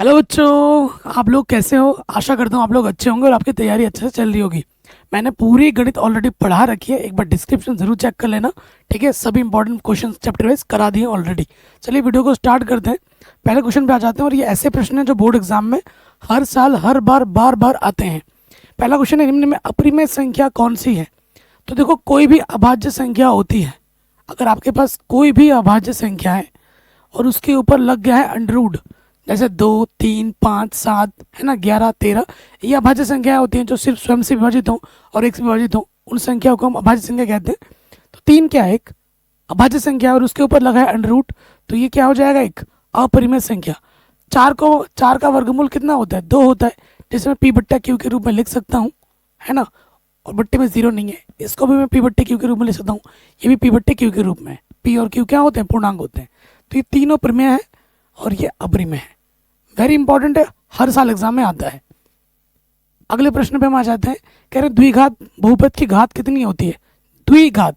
Hello बच्चों, आप लोग कैसे हो। आशा करता हूँ आप लोग अच्छे होंगे और आपकी तैयारी अच्छे से चल रही होगी। मैंने पूरी गणित ऑलरेडी पढ़ा रखी है, एक बार डिस्क्रिप्शन जरूर चेक कर लेना। ठीक है, सभी इंपॉर्टेंट क्वेश्चन चैप्टर वाइज करा दिए ऑलरेडी। चलिए वीडियो को स्टार्ट करते हैं। पहले क्वेश्चन पे आ जाते हैं और ये ऐसे प्रश्न हैं जो बोर्ड एग्जाम में हर साल हर बार बार आते हैं। पहला क्वेश्चन है, निम्न में अपरिमेय संख्या कौन सी है। तो देखो, कोई भी अभाज्य संख्या होती है। अगर आपके पास कोई भी अभाज्य संख्या है और उसके ऊपर लग गया है अंडर रूट, जैसे 2, 3, 5, 7 है ना, 11, 13, ये अभाज्य संख्याएं होती हैं जो सिर्फ स्वयं से विभाजित हों और एक से विभाजित हों, उन संख्याओं को हम अभाज्य संख्या कहते हैं। तो 3 क्या है, एक अभाज्य संख्या और उसके ऊपर लगा है अंडर रूट, तो ये क्या हो जाएगा, एक अपरिमेय संख्या। 4 का वर्गमूल कितना होता है, 2 होता है, जिसे मैं पी बट्टा क्यू के रूप में लिख सकता हूँ, है ना। और बट्टे में जीरो नहीं है, इसको भी मैं पी बट्टे क्यू के रूप में लिख सकता हूँ, ये भी पी बट्टे क्यू के रूप में है। पी और क्यू क्या होते हैं, पूर्णांक होते हैं। तो ये तीनों प्रमेय है और ये अपरिमेय है। वेरी इंपॉर्टेंट है, हर साल एग्जाम में आता है। अगले प्रश्न पे हम आ जाते हैं। कह रहे हैं द्विघात बहुपद की घात कितनी होती है। द्विघात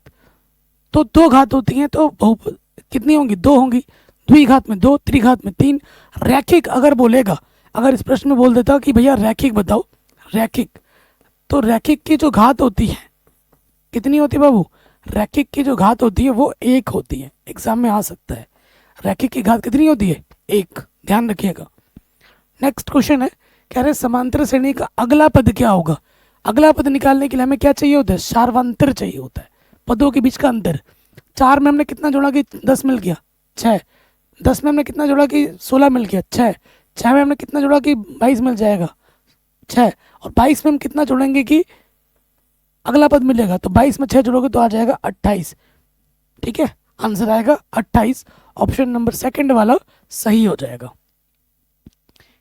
तो 2 घात होती हैं, तो बहुपद कितनी होंगी, 2 होंगी। द्विघात में 2, त्रिघात में 3। रैखिक अगर बोलेगा, अगर इस प्रश्न में बोल देता कि भैया रैखिक बताओ, रैखिक, तो रैखिक की जो घात होती है कितनी होती है बाबू। रैखिक की जो घात होती है वो 1 होती है। एग्जाम में आ सकता है, रैखिक की घात कितनी होती है, 1। ध्यान रखिएगा। नेक्स्ट क्वेश्चन है, कह रहे समांतर श्रेणी का अगला पद क्या होगा। अगला पद निकालने के लिए हमें क्या चाहिए होता है, सार्वंतर चाहिए होता है, पदों के बीच का अंतर। 4 में हमने कितना जोड़ा कि 10 मिल गया, 6। 10 में हमने कितना जोड़ा कि 16 मिल गया, 6। 6 में हमने कितना जोड़ा कि 22 मिल जाएगा, 6। और 22 में हम कितना जोड़ेंगे कि अगला पद मिलेगा, तो 22 में 6 जोड़ोगे तो आ जाएगा 28। ठीक है, आंसर आएगा 28। ऑप्शन नंबर सेकंड वाला सही हो जाएगा।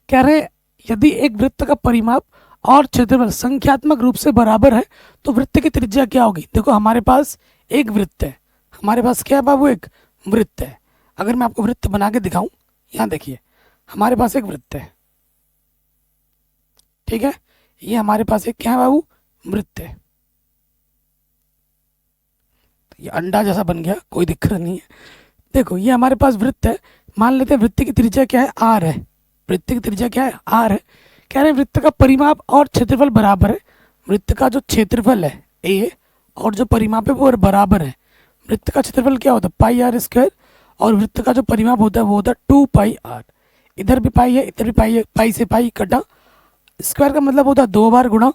कह रहे हैं यदि एक वृत्त का परिमाप और क्षेत्रफल संख्यात्मक रूप से बराबर है तो वृत्त की त्रिज्या क्या होगी। देखो, हमारे पास एक वृत्त है, हमारे पास क्या है बाबू, एक वृत्त है। अगर मैं आपको वृत्त बना के दिखाऊं, यहाँ देखिए, हमारे पास एक वृत्त है, ठीक है। ये हमारे पास एक क्या है बाबू, वृत्त है। ये अंडा जैसा बन गया, कोई दिक्कत नहीं है। देखो, ये हमारे पास वृत्त है। मान लेते हैं वृत्त की त्रिज्या क्या है, आर है। वृत्त की त्रिज्या क्या है, आर है। कह रहे हैं वृत्त का परिमाप और क्षेत्रफल बराबर है। वृत्त का जो क्षेत्रफल है ए और जो परिमाप है वो बराबर है। वृत्त का क्षेत्रफल क्या होता है, पाई आर स्क्वायर, और वृत्त का जो परिमाप होता है वो होता है 2 पाई आर। इधर भी पाई है, इधर भी पाई है, पाई से पाई कटा। स्क्वायर का मतलब होता है 2 बार गुणा।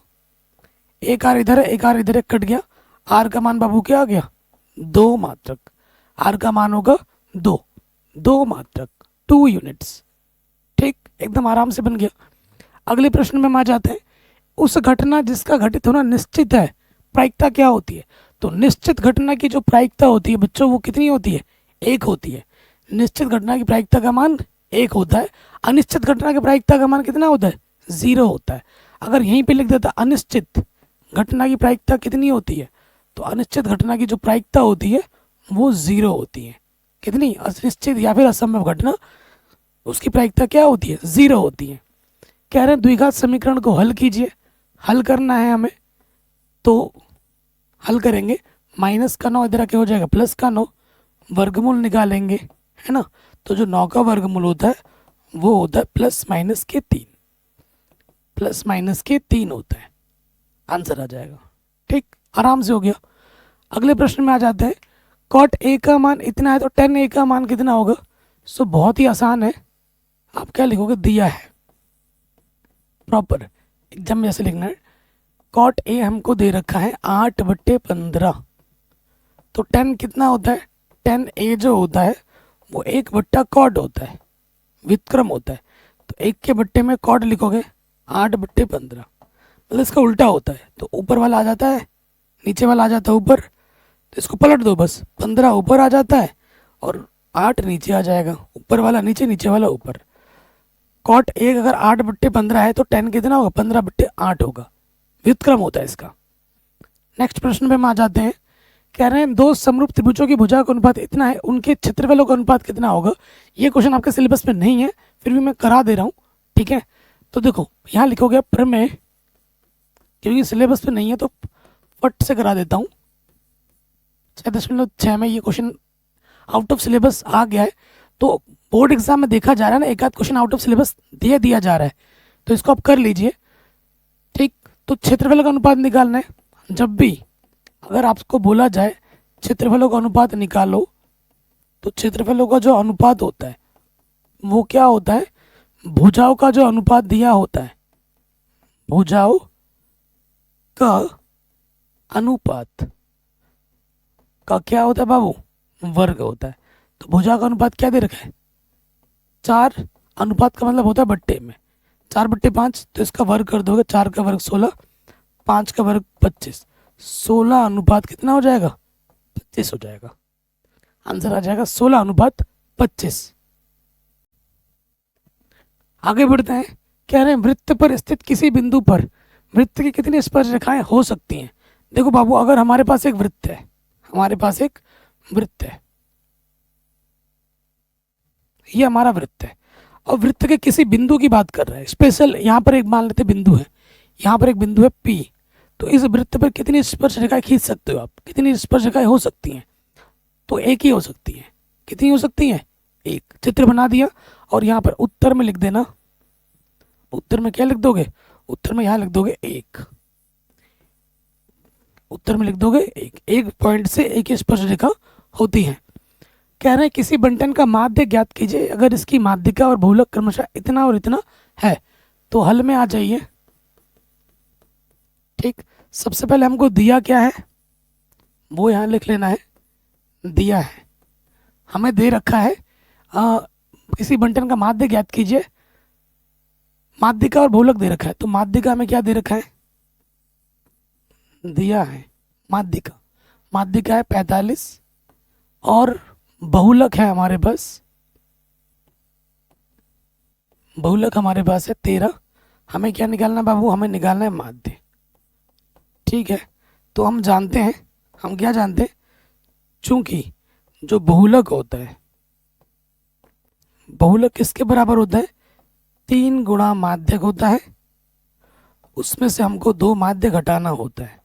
एक आर इधर है, एक आर इधर है, कट गया। आर का मान बाबू क्या आ गया, 2 मात्रक। आर का मान होगा 2, 2 मात्रक, 2 यूनिट्स। ठीक, एकदम आराम से बन गया। अगले प्रश्न में हम आ जाते हैं। उस घटना जिसका घटित होना निश्चित है, प्रायिकता क्या होती है। तो निश्चित घटना की जो प्रायिकता होती है बच्चों, वो कितनी होती है, 1 होती है। निश्चित घटना की प्रायिकता का मान 1 होता है। अनिश्चित घटना की प्रायिकता का मान कितना होता है, 0 होता है। अगर यहीं पे लिख देता अनिश्चित घटना की प्रायिकता कितनी होती है, तो अनिश्चित घटना की जो प्रायिकता होती है वो 0 होती है। कितनी, अनिश्चित या फिर असंभव घटना, उसकी प्रायिकता क्या होती है, 0 होती है। कह रहे हैं द्विघात समीकरण को हल कीजिए। हल करना है हमें, तो हल करेंगे। माइनस का 9 इधर आके हो जाएगा प्लस का 9, वर्गमूल निकालेंगे, है ना। तो जो 9 का वर्गमूल होता है वो होता है प्लस माइनस के 3, प्लस माइनस के 3 होता है। आंसर आ जाएगा। ठीक, आराम से हो गया। अगले प्रश्न में आ जाते हैं। कॉट ए का मान इतना है तो टेन ए का मान कितना होगा। सो बहुत ही आसान है, आप क्या लिखोगे, दिया है प्रॉपर एग्जाम में जैसे लिखना है। कॉट ए हमको दे रखा है 8/15, तो 10 कितना होता है, 10 ए जो होता है वो 1/कॉट होता है, व्युत्क्रम होता है। तो 1 के बट्टे में कॉट लिखोगे 8/15, मतलब इसका उल्टा होता है। तो ऊपर वाला आ जाता है, नीचे वाला आ जाता है ऊपर, तो इसको पलट दो बस, 15 ऊपर आ जाता है और 8 नीचे आ जाएगा। ऊपर वाला नीचे, नीचे वाला ऊपर। कॉट 1 अगर 8/15 है तो 10 कितना होगा, 15/8 होगा, व्युत्क्रम होता है इसका। नेक्स्ट प्रश्न पे हम आ जाते हैं। कह रहे हैं दो समरूप त्रिभुजों की भुजा का अनुपात इतना है, उनके क्षेत्रफलों का अनुपात कितना होगा। ये क्वेश्चन आपके सिलेबस में नहीं है, फिर भी मैं करा दे रहा हूँ, ठीक है। तो देखो, यहाँ लिखोगे प्रमेय, क्योंकि सिलेबस पे नहीं है तो फट से करा देता हूँ। 6.6 में ये क्वेश्चन आउट ऑफ सिलेबस आ गया है, तो बोर्ड एग्जाम में देखा जा रहा है ना, एक आध क्वेश्चन आउट ऑफ सिलेबस दिया जा रहा है, तो इसको आप कर लीजिए। ठीक, तो क्षेत्रफल का अनुपात निकालना है। जब भी अगर आपको बोला जाए क्षेत्रफलों का अनुपात निकालो, तो क्षेत्रफलों का जो अनुपात होता है वो क्या होता है, भुजाओं का जो अनुपात दिया होता है, भुजाओं का अनुपात का क्या होता है बाबू, वर्ग होता है। तो भुजा का अनुपात क्या दे रखा है, 4। अनुपात का मतलब होता है बट्टे में, 4/5, तो इसका वर्ग कर दोगे, 4 का वर्ग 16, 5 का वर्ग 25, 16 अनुपात कितना हो जाएगा, 25 हो जाएगा। आंसर आ जाएगा 16/25। आगे बढ़ते हैं, कह रहे हैं वृत्त पर स्थित किसी बिंदु पर वृत्त की कितनी स्पर्श रेखाएं हो सकती हैं। देखो बाबू, अगर हमारे पास एक वृत्त है, हमारे पास एक वृत्त है, ये हमारा वृत्त है, और वृत्त के किसी बिंदु की बात कर रहा है स्पेशल, यहाँ पर एक मान लेते बिंदु है, यहाँ पर एक बिंदु है P, तो इस वृत्त पर कितनी स्पर्श रेखाएं खींच सकते हो आप, कितनी स्पर्श रेखाएं हो सकती हैं, तो एक ही हो सकती है। कितनी हो सकती है, एक। चित्र बना दिया, और यहाँ पर उत्तर में लिख देना, उत्तर में क्या लिख दोगे, उत्तर में यहाँ लिख दोगे एक, उत्तर में लिख दोगे एक। एक पॉइंट से एक ही स्पर्श रेखा होती है। कह रहे हैं किसी बंटन का माध्य ज्ञात कीजिए, अगर इसकी माध्यिका और बहुलक क्रमशः इतना और इतना है, तो हल में आ जाइए। ठीक, सबसे पहले हमको दिया क्या है वो यहाँ लिख लेना है, दिया है हमें दे रखा है किसी बंटन का माध्य ज्ञात कीजिए, माध्यिका और बहुलक दे रखा है। तो माध्यिका में क्या दे रखा है, दिया है माध्यिका, माध्यिका है 45, और बहुलक है हमारे पास, बहुलक हमारे पास है 13। हमें क्या निकालना है बाबू, हमें निकालना है माध्य। ठीक है, तो हम जानते हैं, हम क्या जानते हैं, चूंकि जो बहुलक होता है, बहुलक किसके बराबर होता है, 3 गुणा माध्यक होता है, उसमें से हमको 2 माध्य घटाना होता है।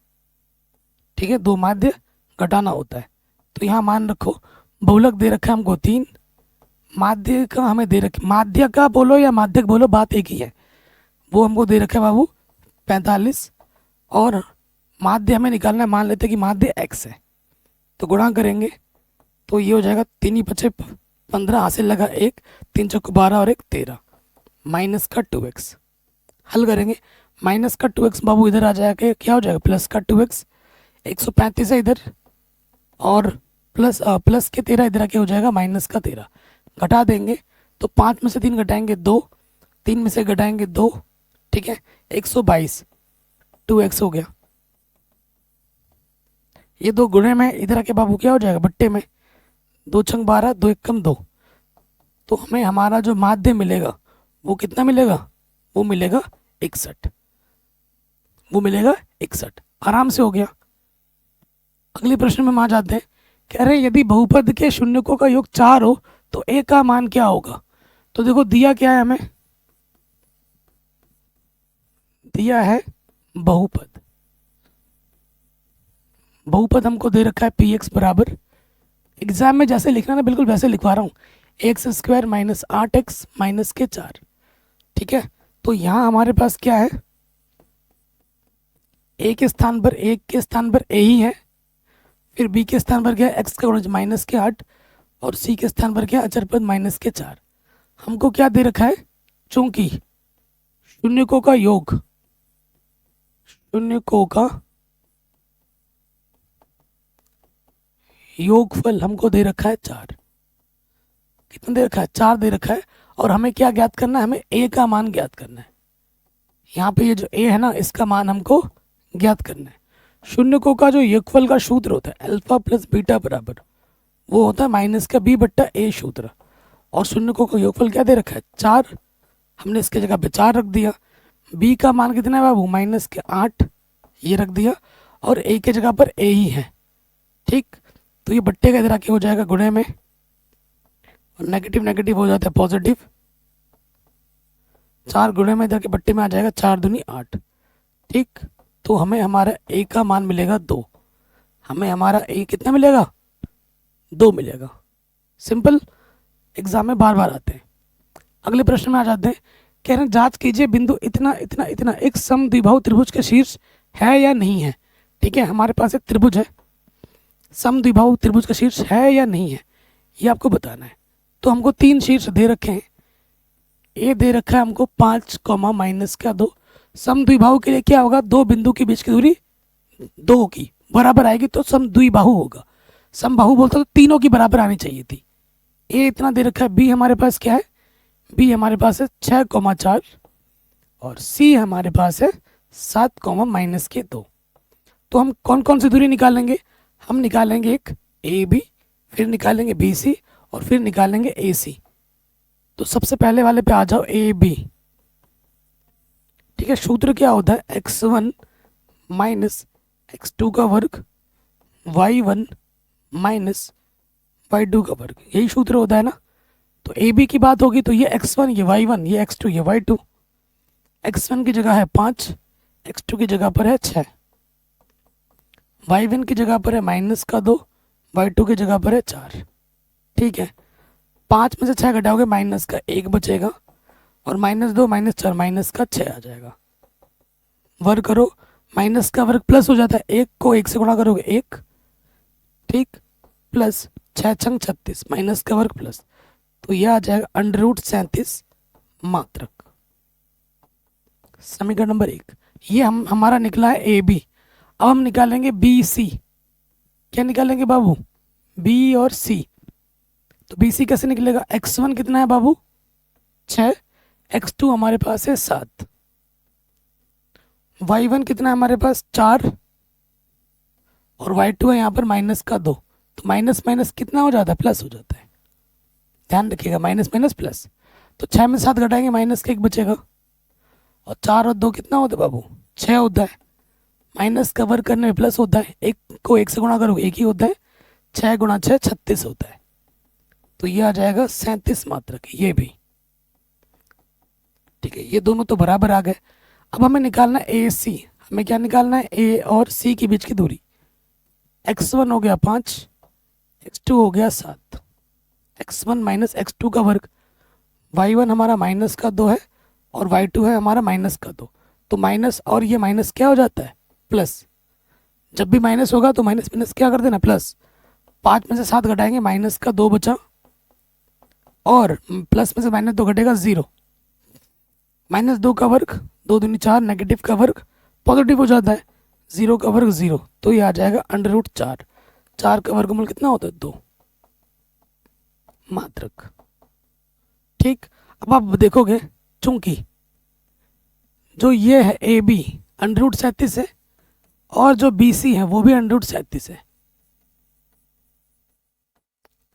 ठीक है, 2 माध्य घटाना होता है। तो यहाँ मान रखो बहुलक दे रखा है हमको 3, माध्य का हमें दे रखे, माध्य का बोलो या माध्यक बोलो बात एक ही है, वो हमको दे रखा है बाबू 45, और माध्य हमें निकालना है, मान लेते कि माध्य x है, तो गुणा करेंगे तो ये हो जाएगा 3 × 5 = 15, हासिल लगा 1, 3 × 12 और 1 13, माइनस का 2x। हल करेंगे, माइनस का 2x बाबू इधर आ जाएगा, क्या हो जाएगा, प्लस का 2x, 135 है इधर, और प्लस के 13 इधर आके हो जाएगा माइनस का 13। घटा देंगे तो 5 में से 3 घटाएंगे 2, 3 में से घटाएंगे 2, ठीक है, 122, 2x हो गया। ये 2 गुणे में इधर आके बाबू क्या हो जाएगा, बट्टे में 2 × 12, 2 × 2, तो हमें हमारा जो माध्य मिलेगा वो कितना मिलेगा, वो मिलेगा 61, वो मिलेगा 61। आराम से हो गया। अगले प्रश्न में हम आ जाते हैं, कह रहे हैं यदि बहुपद के शून्यकों का योग 4 हो तो a का मान क्या होगा। तो देखो दिया क्या है हमें, दिया है बहुपद, बहुपद हमको दे रखा है px बराबर, एग्जाम में जैसे लिखना ना बिल्कुल वैसे लिखवा रहा हूँ, x² - 8x - के 4। ठीक है, तो यहाँ हमारे पास क्या है, a के स्थान पर a ही है, फिर b के स्थान पर क्या है, x का गुणज -8, और c के स्थान पर क्या है, अचर पद -4। हमको क्या दे रखा है, चूंकि शून्यकों का योग, शून्यकों का योगफल हमको दे रखा है 4। कितना दे रखा है, 4 दे रखा है, और हमें क्या ज्ञात करना है, हमें a का मान ज्ञात करना है। यहाँ पे ये जो a है ना, इसका मान हमको ज्ञात करना है। शून्यकों का जो योगफल का सूत्र होता है अल्फा प्लस बीटा बराबर, वो होता है -b/a सूत्र, और शून्यकों का योगफल क्या दे रखा है, 4, हमने इसके जगह पे 4 रख दिया। b का मान कितना है बाबू, -8 ये रख दिया, और a के जगह पर a ही है। ठीक, तो ये बट्टे का इधर आके हो जाएगा गुणे में, और नेगेटिव नेगेटिव हो जाता है पॉजिटिव, 4 गुणे में इधर के बट्टे में आ जाएगा 4 दूनी 8। ठीक, तो हमें हमारा a का मान मिलेगा 2, हमें हमारा a कितना मिलेगा, 2 मिलेगा। सिंपल। एग्जाम में बार बार आते हैं। अगले प्रश्न में आ जाते हैं। कह रहे हैं जांच कीजिए बिंदु इतना इतना इतना एक समद्विबाहु त्रिभुज के शीर्ष है या नहीं है। ठीक है, हमारे पास एक त्रिभुज है, समद्विबाहु त्रिभुज का शीर्ष है या नहीं है, ये आपको बताना है। तो हमको 3 शीर्ष दे रखे हैं। ए दे रखा है हमको 5 कॉमा माइनस का 2। समद्विबाहु के लिए क्या होगा, 2 बिंदु के बीच की दूरी 2 की बराबर आएगी तो समद्विबाहु होगा। समबाहु बोलता तो तीनों की बराबर आनी चाहिए थी। ए इतना दे रखा है। बी हमारे पास क्या है, बी हमारे पास है 6 कॉमा 4 और सी हमारे पास है 7 कॉमा माइनस के 2। तो हम कौन कौन सी दूरी निकालेंगे, हम निकालेंगे एक ए बी, फिर निकालेंगे बी सी और फिर निकालेंगे ए सी। तो सबसे पहले वाले पे आ जाओ, ए बी। ठीक है, सूत्र क्या होता है, x1 माइनस x2 का वर्ग y1 माइनस y2 का वर्ग, यही सूत्र होता है ना। तो ए बी की बात होगी तो ये x1 ये y1 ये x2 ये y2। x1 की जगह है 5, x2 की जगह पर है 6, y1 की जगह पर है माइनस का 2, y2 की जगह पर है 4। ठीक है, 5 में से 6 घटाओगे माइनस का 1 बचेगा और -2 -4 माइनस का 6 आ जाएगा। वर्ग करो, माइनस का वर्ग प्लस हो जाता है, 1 को 1 से गुणा करोगे 1, ठीक, प्लस 6 छंग 36 माइनस का वर्ग प्लस, तो यह आ जाएगा √37 मात्रक। समीकरण नंबर 1 ये हमारा निकला है ए बी। अब हम निकालेंगे बी सी। क्या निकालेंगे बाबू, बी और सी। तो बी सी कैसे निकलेगा, x1 कितना है बाबू 6, x2 हमारे पास है 7, y1 कितना है हमारे पास 4 और y2 है यहाँ पर माइनस का 2। तो माइनस माइनस कितना हो जाता है, प्लस हो जाता है, ध्यान रखिएगा, माइनस माइनस प्लस। तो 6 में 7 घटाएंगे माइनस का 1 बचेगा और 4 और 2 कितना होता है बाबू 6 होता है। माइनस का वर्ग करने में प्लस होता है, 1 को 1 से गुणा करोगे 1 ही होता है, 6 गुणा 6 36 होता है। तो ये आ जाएगा 37 मात्रक, ये भी। ठीक है, ये दोनों तो बराबर आ गए। अब हमें निकालना है ए सी। हमें क्या निकालना है, ए और सी के बीच की दूरी। x1 हो गया 5, x2 हो गया 7, x1 माइनस x2 का वर्ग, y1 हमारा माइनस का 2 है और y2 है हमारा माइनस का 2। तो माइनस और ये माइनस क्या हो जाता है, प्लस। जब भी माइनस होगा तो माइनस माइनस क्या कर देना, प्लस। 5 में से 7 घटाएंगे माइनस का 2 बचा और प्लस में से -2 घटेगा 0। -2 का वर्ग 2 दूनी 4, नेगेटिव का वर्ग पॉजिटिव हो जाता है, 0 का वर्ग 0। तो ये आ जाएगा √4। 4 का वर्गमूल कितना होता है 2 मात्रक। ठीक, अब आप देखोगे चूंकि जो ये है ए बी √37 है और जो बी सी है वो भी √37 है,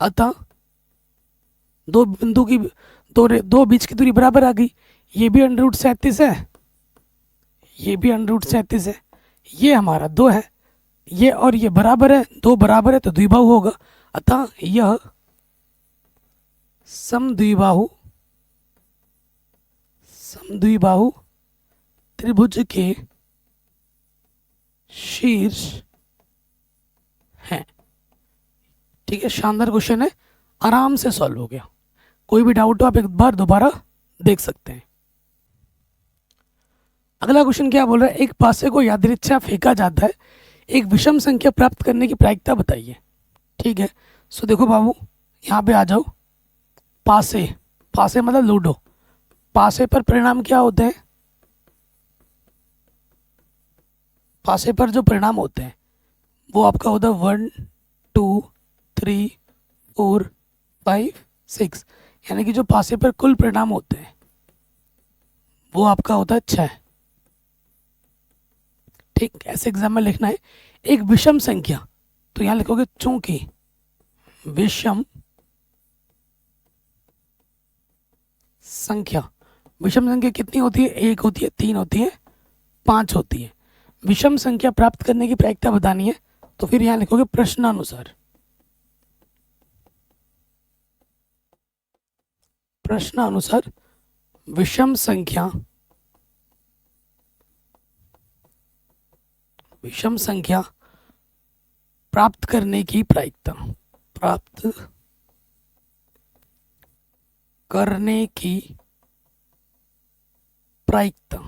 अतः दो बिंदु की दो बीच की दूरी बराबर आ गई। ये भी √37 है, ये भी √37 है, ये हमारा 2 है, ये और ये बराबर है, 2 बराबर है तो द्विबाहु होगा। अतः यह समद्विबाहु त्रिभुज के शीर्ष है। ठीक है, शानदार क्वेश्चन है, आराम से सॉल्व हो गया। कोई भी डाउट हो आप एक बार दोबारा देख सकते हैं। अगला क्वेश्चन क्या बोल रहा है, एक पासे को यादृच्छा फेंका जाता है, एक विषम संख्या प्राप्त करने की प्रायिकता बताइए। ठीक है, सो देखो बाबू यहाँ पे आ जाओ। पासे, पासे मतलब लूडो। पासे पर परिणाम क्या होते हैं, पासे पर जो परिणाम होते हैं वो आपका होता है 1 2 3 4 5 6, यानी कि जो पासे पर कुल परिणाम होते हैं वो आपका होता है 6। ठीक, ऐसे एग्जाम में लिखना है एक विषम संख्या, तो यहां लिखोगे चूंकि विषम संख्या। विषम संख्या कितनी होती है, 1 होती है, 3 होती है, 5 होती है। विषम संख्या प्राप्त करने की प्रायिकता बतानी है, तो फिर यहां लिखोगे प्रश्नानुसार। प्रश्नानुसार विषम संख्या प्राप्त करने की प्रायिकता, प्राप्त करने की प्रायिकता।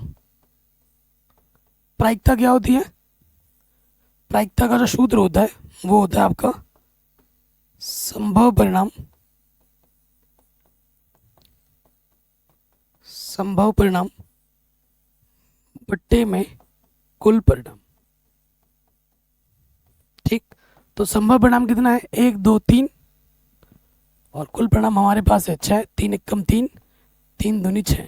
प्रायिकता क्या होती है? प्रायिकता का जो सूत्र होता है वो होता है आपका संभव परिणाम, संभव परिणाम बट्टे में कुल परिणाम। ठीक, तो संभव परिणाम कितना है? 1 2 3, और कुल परिणाम हमारे पास है 6। 3 एकम 3, 3 दूनी 6।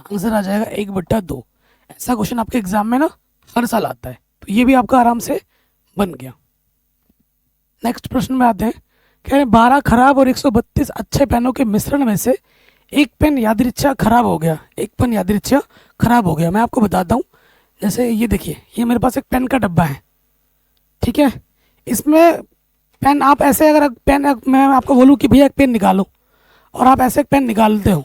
आंसर आ जाएगा 1/2। ऐसा क्वेश्चन आपके एग्जाम में ना हर साल आता है, तो ये भी आपका आराम से बन गया। नेक्स्ट प्रश्न में आते हैं। कह रहे हैं 12 खराब और 132 अच्छे पेनों के मिश्रण में से एक पेन यादृच्छा खराब हो गया, एक पेन यादृच्छा खराब हो गया। मैं आपको बताता हूँ। जैसे ये देखिए, ये मेरे पास एक पेन का डब्बा है, ठीक है। इसमें पेन आप ऐसे, अगर पेन मैं आपको बोलूँ कि भैया एक पेन निकालो, और आप ऐसे एक पेन निकालते हो,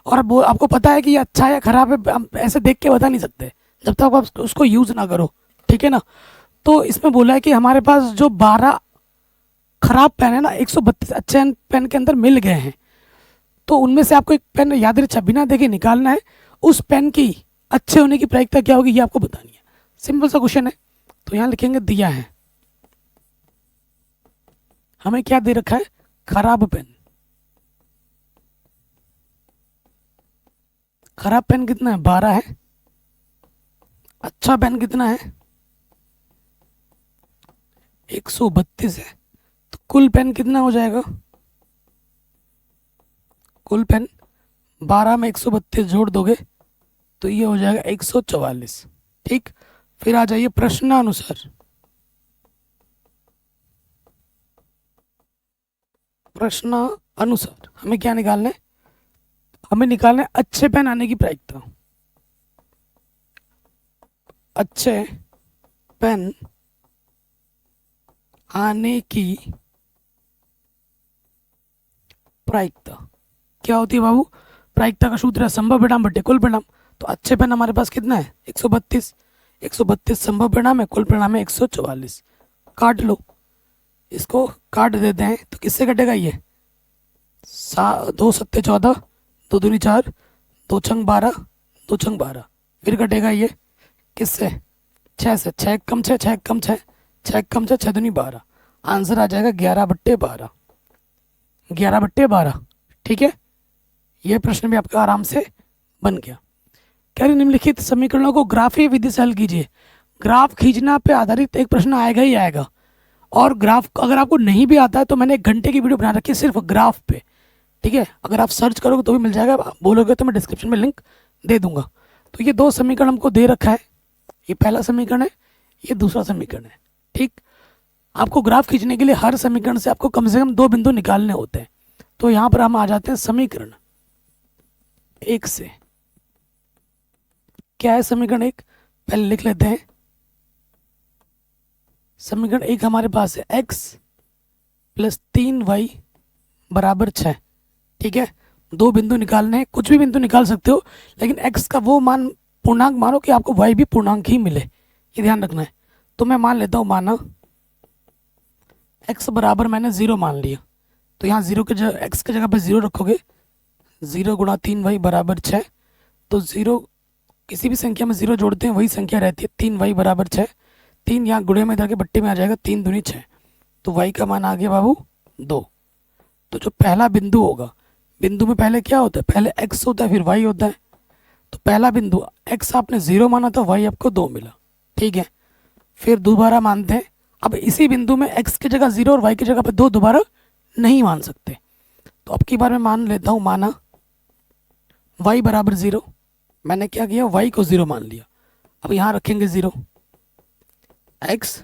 और वो आपको पता है कि ये अच्छा है या खराब है, हम ऐसे देख के बता नहीं सकते जब तक आप उसको यूज़ ना करो, ठीक है ना। तो इसमें बोला है कि हमारे पास जो 12 खराब पेन है ना, 132 अच्छे पेन के अंदर मिल गए हैं, तो उनमें से आपको एक पेन यादृच्छा बिना देखे निकालना है। उस पेन की अच्छे होने की प्रायिकता क्या होगी ये आपको बतानी है। सिंपल सा क्वेश्चन है। तो यहाँ लिखेंगे दिया है, हमें क्या दे रखा है? खराब पेन। खराब पेन कितना है? 12 है। अच्छा पेन कितना है? 132 है। तो कुल पेन कितना हो जाएगा? कुल पेन 12 में 132 जोड़ दोगे तो ये हो जाएगा 144। ठीक, फिर आ जाइए प्रश्नानुसार। प्रश्न अनुसार हमें क्या निकालना है? हमें निकालना है अच्छे पेन आने की प्रायिकता। अच्छे पेन आने की प्रायिकता क्या होती है बाबू? प्रायिकता का सूत्र है संभव परिणाम बटे कुल परिणाम। तो अच्छे पेन हमारे पास कितना है? 132। 132 संभव परिणाम है, कुल परिणाम है 144। काट लो, इसको काट देते हैं तो किससे कटेगा ये? 2 सत्ते 14, 2 दूनी 4, 2 छंग 12, 2 छंग 12। फिर कटेगा ये किससे? 6 से। 6 कम 6, 6 कम 6, 6 कम 6, 6 दूनी 12। आंसर आ जाएगा 11/12। 11/12। ठीक है, यह प्रश्न भी आपका आराम से बन गया। कह रहे निम्नलिखित समीकरणों को ग्राफीय विधि से हल कीजिए। ग्राफ खींचना पे आधारित एक प्रश्न आएगा ही आएगा। और ग्राफ अगर आपको नहीं भी आता है तो मैंने 1 घंटे की वीडियो बना रखी है सिर्फ ग्राफ पे, ठीक है। अगर आप सर्च करोगे तो भी मिल जाएगा, बोलोगे तो मैं डिस्क्रिप्शन में लिंक दे दूंगा। तो ये 2 समीकरण हमको दे रखा है। ये पहला समीकरण है, ये दूसरा समीकरण है। ठीक, आपको ग्राफ खींचने के लिए हर समीकरण से आपको कम से कम 2 बिंदु निकालने होते हैं। तो यहाँ पर हम आ जाते हैं समीकरण 1 से। क्या है समीकरण 1? पहले लिख लेते हैं। समीकरण 1 हमारे पास है x + 3y = 6। ठीक है, 2 बिंदु निकालने हैं। कुछ भी बिंदु निकाल सकते हो, लेकिन x का वो मान पूर्णांक मानो कि आपको y भी पूर्णांक ही मिले, ये ध्यान रखना है। तो मैं मान लेता हूँ, माना x बराबर मैंने 0 मान लिया। तो यहाँ 0 के जगह x की जगह पे 0 रखोगे। 0 × 3y = 6। तो 0 किसी भी संख्या में 0 जोड़ते हैं वही संख्या रहती है। 3y = 6। 3 यहाँ गुणे में इधर के बट्टे में आ जाएगा, 3 दूनी 6। तो y का मान आ गया बाबू 2। तो जो पहला बिंदु होगा, बिंदु में पहले क्या होता है? पहले x होता है फिर y होता है। तो पहला बिंदु x आपने 0 माना था, y आपको 2 मिला। ठीक है, फिर दोबारा मानते हैं। अब इसी बिंदु में x की जगह 0 और y की जगह पे 2 दोबारा नहीं मान सकते। तो अब की बार मैं मान लेता हूँ, माना y = 0। मैंने क्या किया? y को 0 मान लिया। अब यहाँ रखेंगे 0, x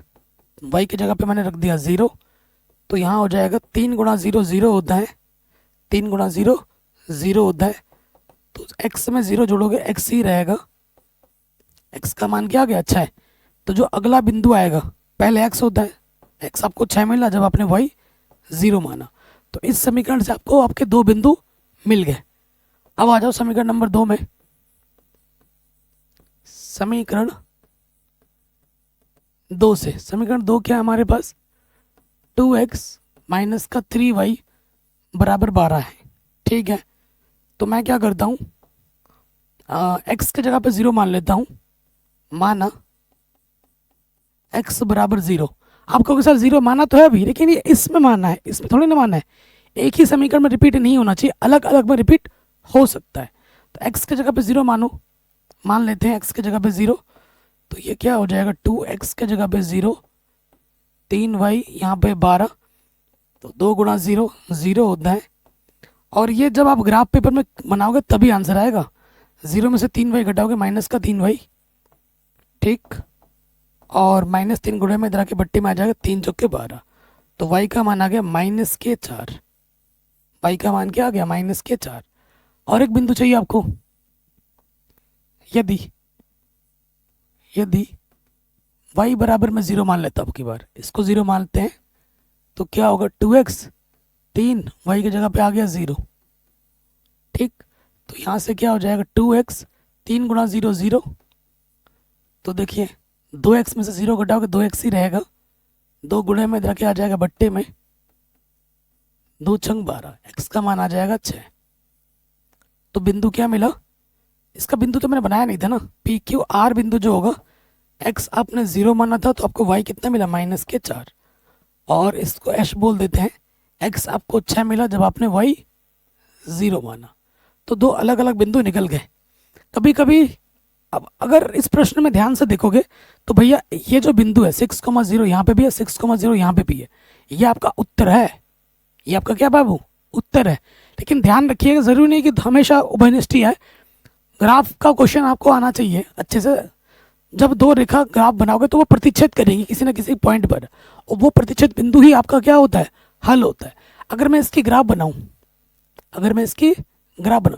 y की जगह पे मैंने रख दिया 0। तो यहाँ हो जाएगा 3 × 0 0 होता है, 3 × 0 0 होता है। तो x में 0 जोड़ोगे x ही रहेगा। x का मान क्या आ गया? अच्छा है। तो जो अगला बिंदु आएगा, पहले x होता है, x आपको 6 मिला जब आपने y 0 माना। तो इस समीकरण से आपको आपके 2 बिंदु मिल गए। अब आ जाओ समीकरण नंबर 2 में। समीकरण 2 से, समीकरण 2 क्या है हमारे पास? 2x - 3y = 12 है। ठीक है, तो मैं क्या करता हूँ, एक्स की जगह पे 0 मान लेता हूँ। माना एक्स बराबर 0। आपको सर 0 माना तो है अभी, लेकिन ये इसमें माना है, इसमें थोड़ी ना माना है। एक ही समीकरण में रिपीट नहीं होना चाहिए, अलग अलग में रिपीट हो सकता है। तो एक्स की जगह पे 0 मानो, मान लेते हैं एक्स की जगह पे 0। तो ये क्या हो जाएगा, 2x की जगह पे 0, 3y यहाँ पे 12, तो 2 गुणा 0 0 होता है। और ये जब आप ग्राफ पेपर में बनाओगे तभी आंसर आएगा। 0 में से 3y घटाओगे माइनस का 3y, ठीक। और -3 गुणे में इधर आके बट्टे में आ जाएगा 3 चौके 12। तो y का मान आ गया -4। y का मान क्या आ गया, -4। और एक बिंदु चाहिए आपको, यदि y बराबर में 0 मान लेता हूं, अब की बार इसको 0 मानते हैं, तो क्या होगा, 2x 3 y की जगह पे आ गया 0, ठीक। तो यहाँ से क्या हो जाएगा, 2x 3 गुणा 0 0। तो देखिए 2x में से 0 घटाओगे 2x ही रहेगा, 2 गुणे में इधर के आ जाएगा बट्टे में, 2 छंग 12, x का मान आ जाएगा 6। तो बिंदु क्या मिला, इसका बिंदु तो मैंने बनाया नहीं था ना, पी क्यू आर बिंदु जो होगा, x आपने 0 माना था तो आपको y कितना मिला, -4। और इसको एश बोल देते हैं, x आपको 6 मिला जब आपने y 0 माना। तो दो अलग अलग बिंदु निकल गए। कभी कभी अब अगर इस प्रश्न में ध्यान से देखोगे तो भैया ये जो बिंदु है 6,0 यहाँ पे भी है, 6,0 यहाँ पे भी है, ये आपका उत्तर है, ये आपका क्या बाबू, उत्तर है। लेकिन ध्यान रखिएगा, जरूरी नहीं कि हमेशा उभयनिष्ठ है। ग्राफ का क्वेश्चन आपको आना चाहिए अच्छे से। जब दो रेखा ग्राफ बनाओगे तो वो प्रतिच्छेद करेंगी किसी ना किसी पॉइंट पर, और वो प्रतिच्छेद बिंदु ही आपका क्या होता है, हल होता है। अगर मैं इसकी ग्राफ बनाऊं,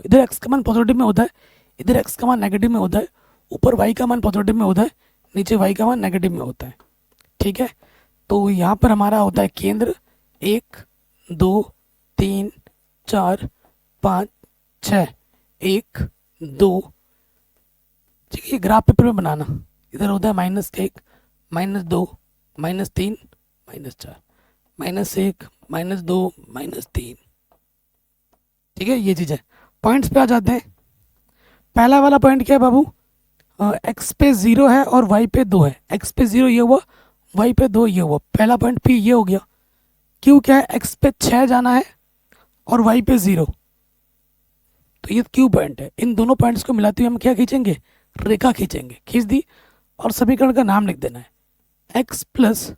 इधर एक्स का मान पॉजिटिव में होता है, इधर एक्स का मान नेगेटिव में होता है, ऊपर वाई का मान पॉजिटिव में होता है, नीचे वाई का मान नेगेटिव में होता है, ठीक है। तो यहाँ पर हमारा होता है केंद्र 1 2 3 4 5 6, 1 2, ठीक है। ग्राफ पेपर में बनाना, इधर होता है -1 -2 -3 -4 -1 -2 -3, ठीक है। ये चीज़ है। पॉइंट्स पे आ जाते हैं। पहला वाला पॉइंट क्या है बाबू, एक्स पे 0 है और वाई पे 2 है। एक्स पे 0 ये हुआ, वाई पे 2 ये हुआ। पहला पॉइंट पी ये हो गया। क्यू क्या है, एक्स पे 6 जाना है और वाई पे 0, तो ये क्यू पॉइंट है। इन दोनों पॉइंट्स को मिलाते हुए हम क्या खींचेंगे, रेखा खींचेंगे। खींच दी और समीकरण का नाम लिख देना है, x प्लस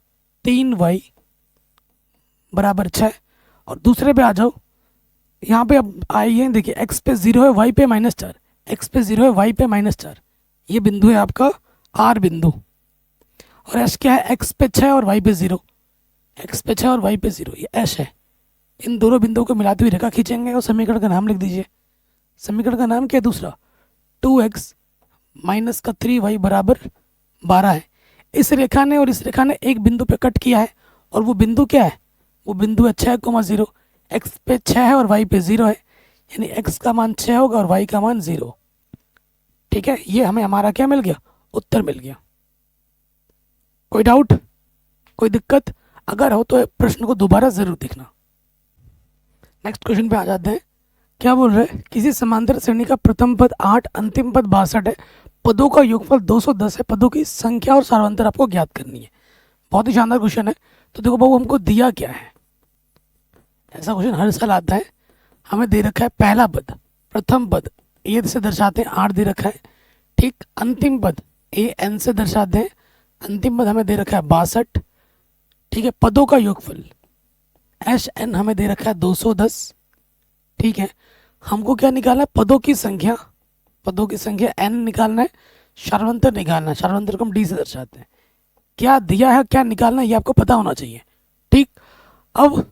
3y बराबर 6। और दूसरे पे आ जाओ, यहाँ पे अब आइए, देखिए x पे 0 है, y पे -4, x पे 0 है, y पे -4, ये बिंदु है आपका R बिंदु। और एश क्या है, x पे 6 और y पे 0, x पे 6 और y पे 0, ये एश है। इन दोनों बिंदुओं को मिलाते हुए रेखा खींचेंगे और समीकरण का नाम लिख दीजिए। समीकरण का नाम क्या है, दूसरा 2x माइनस का 3y बराबर 12 है। इस रेखा ने और इस रेखा ने एक बिंदु पे कट किया है, और वो बिंदु क्या है, वो बिंदु है 6,0। x पे 6 है और y पे 0 है, यानी x का मान 6 होगा और y का मान 0, ठीक है। ये हमें हमारा क्या मिल गया, उत्तर मिल गया। कोई डाउट, कोई दिक्कत, अगर हो तो प्रश्न को दोबारा जरूर देखना। नेक्स्ट क्वेश्चन पे आ जाते हैं। क्या बोल रहे हैं, किसी समांतर श्रेणी का प्रथम पद 8, अंतिम पद 62 है, पदों का योगफल 210 है, पदों की संख्या और सार्वंतर आपको ज्ञात करनी है। बहुत ही शानदार क्वेश्चन है। तो देखो बाबू, हमको दिया क्या है, ऐसा क्वेश्चन हर साल आता है। हमें दे रखा है पहला पद, प्रथम पद ए से दर्शाते हैं, 8 दे रखा है, ठीक। अंतिम पद ए एन से दर्शाते हैं, अंतिम पद हमें दे रखा है 62, ठीक है। पदों का योगफल एच एन हमें दे रखा है 210, ठीक है। हमको क्या निकालना है, पदों की संख्या एन निकालना है, सार्वंतर निकालना है। सार्वंतर को हम डी से दर्शाते हैं। क्या दिया है, क्या निकालना है, ये आपको पता होना चाहिए, ठीक। अब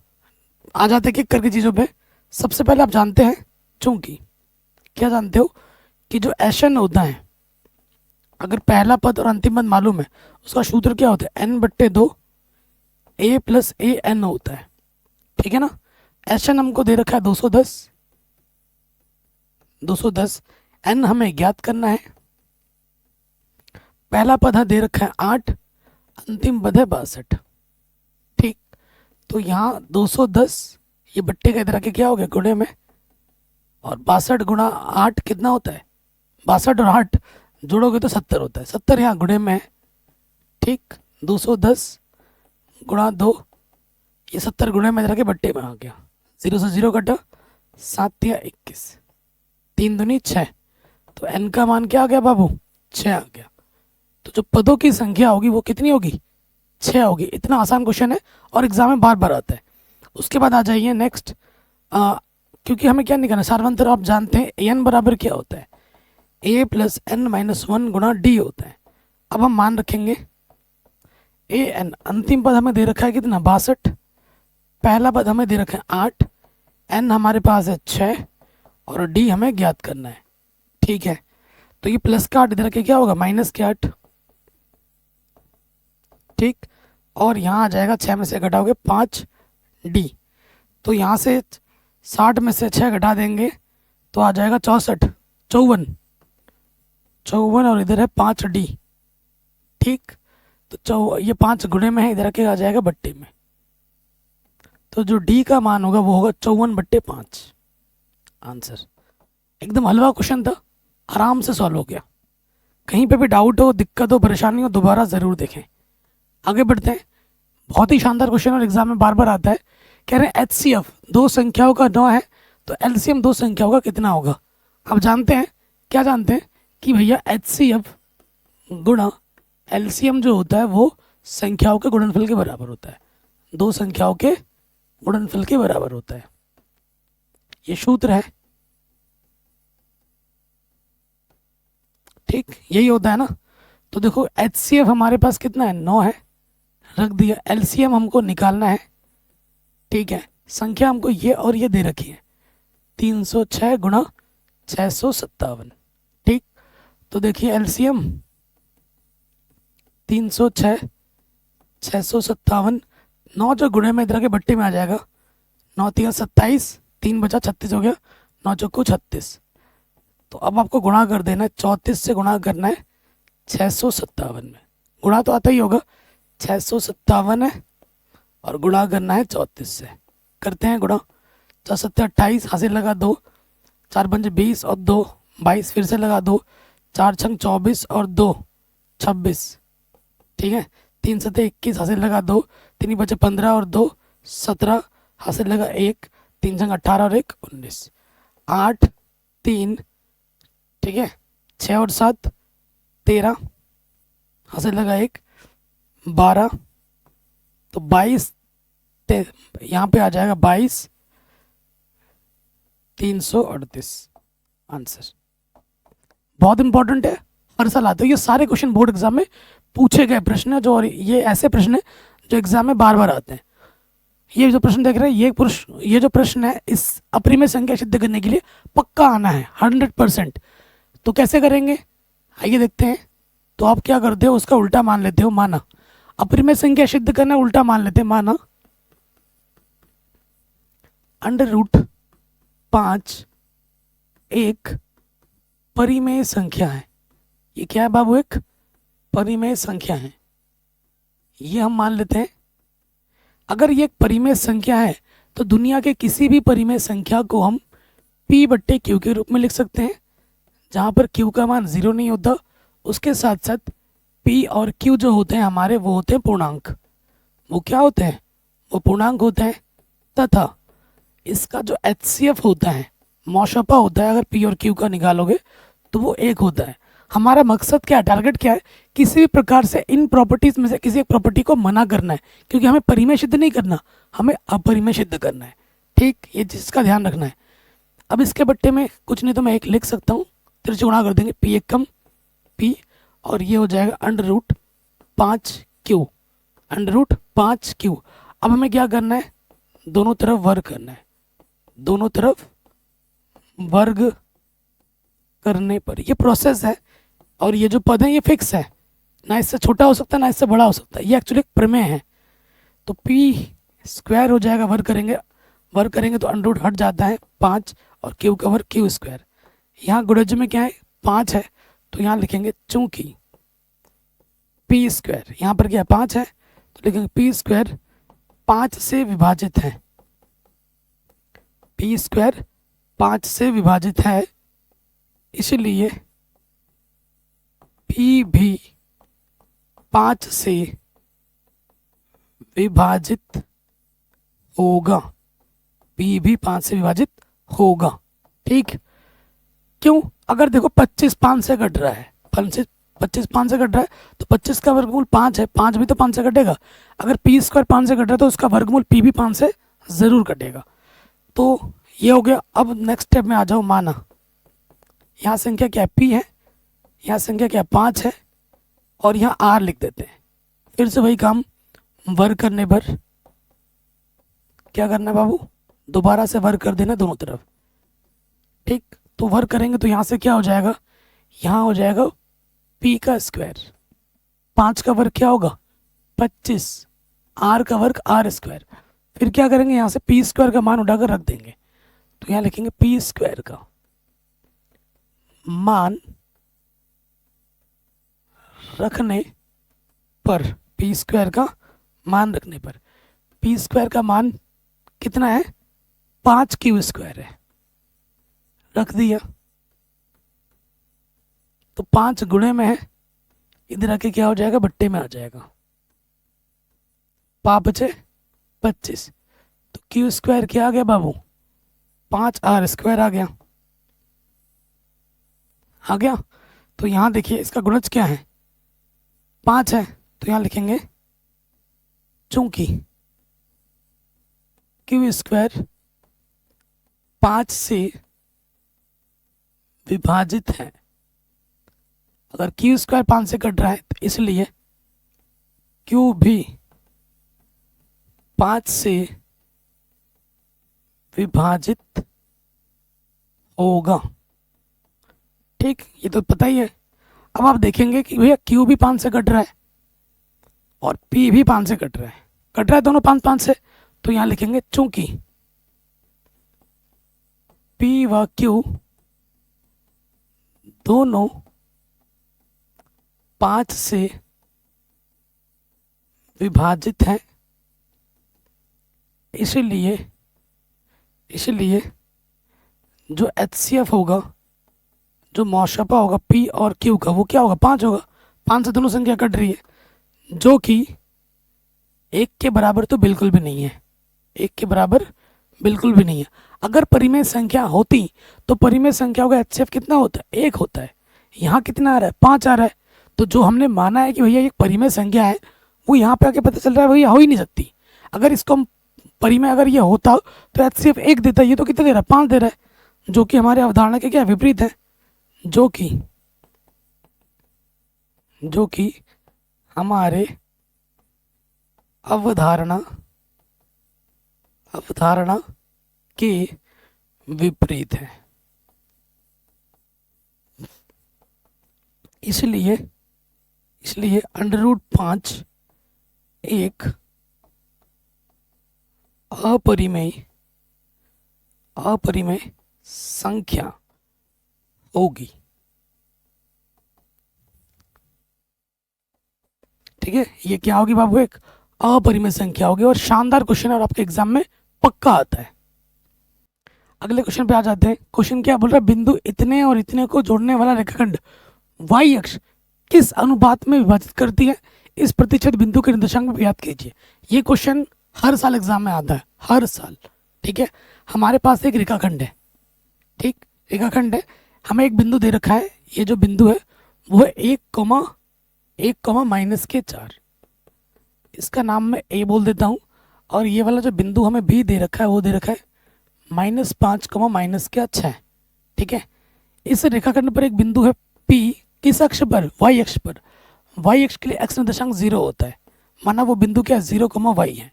आ जाते हैं करके चीज़ों पे। सबसे पहले आप जानते हैं, चूंकि क्या जानते हो कि जो एच एन होता है, अगर पहला पद और अंतिम पद मालूम है, उसका सूत्र क्या होता है, n/2 a plus A N होता है, ठीक है ना। एच एन हमको दे रखा है 210, एन हमें ज्ञात करना है। पहला पद है दे रखा है 8, अंतिम पद है 62, ठीक। तो यहाँ 210 ये बट्टे का इधर आके क्या हो गया, गुणे में, और 62 गुणा 8 कितना होता है? 62 और 8 जोड़ोगे तो 70 होता है। 70 यहाँ गुणे में है, ठीक। 210 गुणा 2, ये 70 गुणे में रखे बट्टे में आ गया। 0 से 0 कटा, 7 या 21, 3 दूनी 6। तो n का मान क्या आ गया बाबू? 6 आ गया। तो जो पदों की संख्या होगी वो कितनी होगी? 6 होगी। इतना आसान क्वेश्चन है और एग्जाम में बार बार आता है। उसके बाद आ जाइए नेक्स्ट, क्योंकि हमें क्या निकालना है, सार्वंतर आप जानते हैं एन बराबर क्या होता है? a प्लस एन माइनस 1 गुणा डी होता है। अब हम मान रखेंगे ए एन, अंतिम पद हमें दे रखा है कितना? 62। पहला पद हमें दे रखा है 8, एन हमारे पास है 6 और डी हमें ज्ञात करना है, ठीक है। तो ये प्लस का 8 इधर के क्या होगा? माइनस के 8, ठीक। और यहाँ आ जाएगा 6 में से घटाओगे 5 डी, तो यहाँ से 60 में से 6 घटा देंगे तो आ जाएगा 64, 54 और इधर है 5 डी, ठीक। तो ये 5 गुणे में है, इधर के आ जाएगा बट्टे में। तो जो डी का मान होगा वो होगा 54/5। आंसर एकदम हलवा क्वेश्चन था, आराम से सॉल्व हो गया। कहीं पे भी डाउट हो, दिक्कत हो, परेशानी हो, दोबारा ज़रूर देखें। आगे बढ़ते हैं। बहुत ही शानदार क्वेश्चन और एग्जाम में बार बार आता है। कह रहे हैं HCF दो संख्याओं का 9 है तो LCM दो संख्याओं का कितना होगा? आप जानते हैं, क्या जानते हैं कि भैया HCF गुणा LCM जो होता है वो संख्याओं के गुणनफल के बराबर होता है। दो संख्याओं के गुणनफल के बराबर होता है, ये सूत्र है, ठीक। यही होता है ना। तो देखो HCF हमारे पास कितना है? 9 है, रख दिया। LCM हमको निकालना है, ठीक है। संख्या हमको ये और ये दे रखी है, 306 गुणा 657, ठीक। तो देखिए LCM 306 657, 9 जो गुणे में इधर के बट्टे में आ जाएगा, 9 3 27, 3 बचा 36 हो गया, 9 चौको 36। तो अब आपको गुणा कर देना है, 34 से गुणा करना है 657 में। गुणा तो आता ही होगा, 657 है और गुणा करना है 34 से। करते हैं गुणा। 4 7 28, हासिल लगा 2, 4 5 20 और 2 22, फिर से लगा 2, 4 6 24 और 2 26, ठीक है। 3 7 21, हासिल लगा 2, 3 बचे 15 और 2 17, हासिल लगा 1, 3 6 18 और 1 19, 8 3, ठीक है। 6 और 7 13, हासिल लगा 1 12, तो 22, यहाँ पे आ जाएगा 22 338। आंसर बहुत इंपॉर्टेंट है, हर साल आते हैं ये सारे क्वेश्चन, बोर्ड एग्जाम में पूछे गए प्रश्न है जो, और ये ऐसे प्रश्न है जो एग्जाम में बार बार आते हैं। ये जो प्रश्न देख रहे हैं, ये जो प्रश्न है इस अपरिमेय संख्या सिद्ध करने के लिए पक्का आना है 100%। तो कैसे करेंगे आइए देखते हैं। तो आप क्या करते हो, उसका उल्टा मान लेते हो, माना। अपरिमेय संख्या सिद्ध करना, उल्टा मान लेते हैं, माना √5 एक परिमेय संख्या है। ये क्या है बाबू? एक परिमेय संख्या है, ये हम मान लेते हैं। अगर ये एक परिमेय संख्या है तो दुनिया के किसी भी परिमेय संख्या को हम P/Q के रूप में लिख सकते हैं, जहाँ पर Q का मान 0 नहीं होता। उसके साथ साथ P और Q जो होते हैं हमारे, वो होते हैं पूर्णांक। वो क्या होते हैं? वो पूर्णांक होते हैं। तथा इसका जो HCF होता है, मौशपा होता है, अगर P और Q का निकालोगे तो वो 1 होता है। हमारा मकसद क्या है, टारगेट क्या है? किसी भी प्रकार से इन प्रॉपर्टीज में से किसी एक प्रॉपर्टी को मना करना है, क्योंकि हमें परिमेय सिद्ध नहीं करना, हमें अपरिमेय सिद्ध करना है, ठीक। ये जिसका ध्यान रखना है। अब इसके बट्टे में कुछ नहीं तो मैं एक लिख सकता हूँ, तिरछे गुणा कर देंगे, P एक कम P, और ये हो जाएगा √5Q, √5Q। अब हमें क्या करना है? दोनों तरफ वर्ग करना है, दोनों तरफ वर्ग करने पर ये प्रोसेस है। और ये जो पद है ये फिक्स है, ना इससे छोटा हो सकता है ना इससे बड़ा हो सकता है, ये एक्चुअली एक प्रमेय है। तो P² हो जाएगा, वर्ग करेंगे तो √ हट जाता है 5 और Q का वर्ग Q²। यहाँ गुणज में क्या है? 5 है, तो यहाँ लिखेंगे चूंकि P², यहाँ पर क्या है? 5 है, तो लिखेंगे P² 5 से विभाजित है, P² 5 से विभाजित है, इसलिए p भी 5 से विभाजित होगा। p भी 5 से विभाजित होगा। ठीक, क्यों? अगर देखो 25 5 से कट रहा है, 25 5 से कट रहा है, तो 25 का वर्गमूल 5 है, 5 भी तो 5 से कटेगा। अगर p स्क्वायर 5 से कट रहा है तो उसका वर्गमूल p भी 5 से जरूर कटेगा। तो ये हो गया। अब नेक्स्ट स्टेप में आ जाओ। माना यहाँ संख्या क्या है? p है, यहाँ संख्या क्या है? 5 है, और यहाँ r लिख देते हैं। फिर से वही काम, वर्ग करने पर क्या करना है बाबू? दोबारा से वर्ग कर देना दोनों तरफ। ठीक, तो वर्ग करेंगे तो यहाँ से क्या हो जाएगा? यहाँ हो जाएगा p का स्क्वायर, 5 का वर्ग क्या होगा? 25, r का वर्ग r स्क्वायर। फिर क्या करेंगे? यहाँ से p स्क्वायर का मान उठाकर रख देंगे, तो यहाँ लिखेंगे p स्क्वायर का मान रखने पर, p स्क्वायर का मान रखने पर, p स्क्वायर का मान कितना है? 5 क्यू स्क्वायर है, रख दिया। तो 5 गुणे में है, इधर आके क्या हो जाएगा? बट्टे में आ जाएगा। 5 बचे 25, तो क्यू स्क्वायर क्या आ गया बाबू? 5r स्क्वायर आ गया। आ गया। तो यहाँ देखिए इसका गुणज क्या है? 5 है, तो यहाँ लिखेंगे चूंकि क्यू स्क्वायर 5 से विभाजित है, अगर क्यू स्क्वायर 5 से कट रहा है तो इसलिए क्यू भी 5 से विभाजित होगा। ठीक, ये तो पता ही है। अब आप देखेंगे कि भैया क्यू भी 5 से कट रहा है और p भी 5 से कट रहा है दोनों 5 5 से। तो यहाँ लिखेंगे चूंकि p व q दोनों 5 से विभाजित हैं, इसलिए जो HCF होगा, जो मौशपा होगा p और q का, वो क्या होगा? 5 होगा। 5 से दोनों संख्या कट रही है, जो कि 1 के बराबर तो बिल्कुल भी नहीं है, 1 के बराबर बिल्कुल भी नहीं है। अगर परिमेय संख्या होती तो परिमेय संख्याओं का HCF कितना होता है? 1 होता है। यहाँ कितना आ रहा है? 5 आ रहा है। तो जो हमने माना है कि भैया एक परिमेय संख्या है, वो यहाँ पे आके पता चल रहा है भैया हो ही नहीं सकती। अगर इसको परिमेय अगर ये होता तो HCF 1 देता, ये तो कितना दे रहा है? 5 दे रहा है, जो कि हमारे अवधारणा के क्या विपरीत है, जो कि हमारे अवधारणा के विपरीत है। इसलिए √5 एक अपरिमेय संख्या होगी। ठीक है, ये क्या होगी बाबू? एक अपरिमेय संख्या होगी। और शानदार क्वेश्चन और आपके एग्जाम में पक्का आता है। अगले क्वेश्चन पे आ जाते हैं। क्वेश्चन क्या बोल रहा है? बिंदु इतने और इतने को जोड़ने वाला रेखाखंड y अक्ष किस अनुपात में विभाजित करती है? इस प्रतिच्छेद बिंदु के निर्देशांक में ज्ञात कीजिए। ये क्वेश्चन हर साल एग्जाम में आता है, हर साल। ठीक है, हमारे पास एक रेखाखंड है। ठीक, रेखाखंड है, हमें एक बिंदु दे रखा है। ये जो बिंदु है वो है 1,-4। इसका नाम मैं a बोल देता हूँ। और ये वाला जो बिंदु हमें b दे रखा है वो दे रखा है -5, -6। ठीक है, इस रेखाखंड पर एक बिंदु है p, किस अक्ष पर? y अक्ष पर। y अक्ष के लिए x निर्देशांक 0 होता है, माना वो बिंदु क्या 0, y है।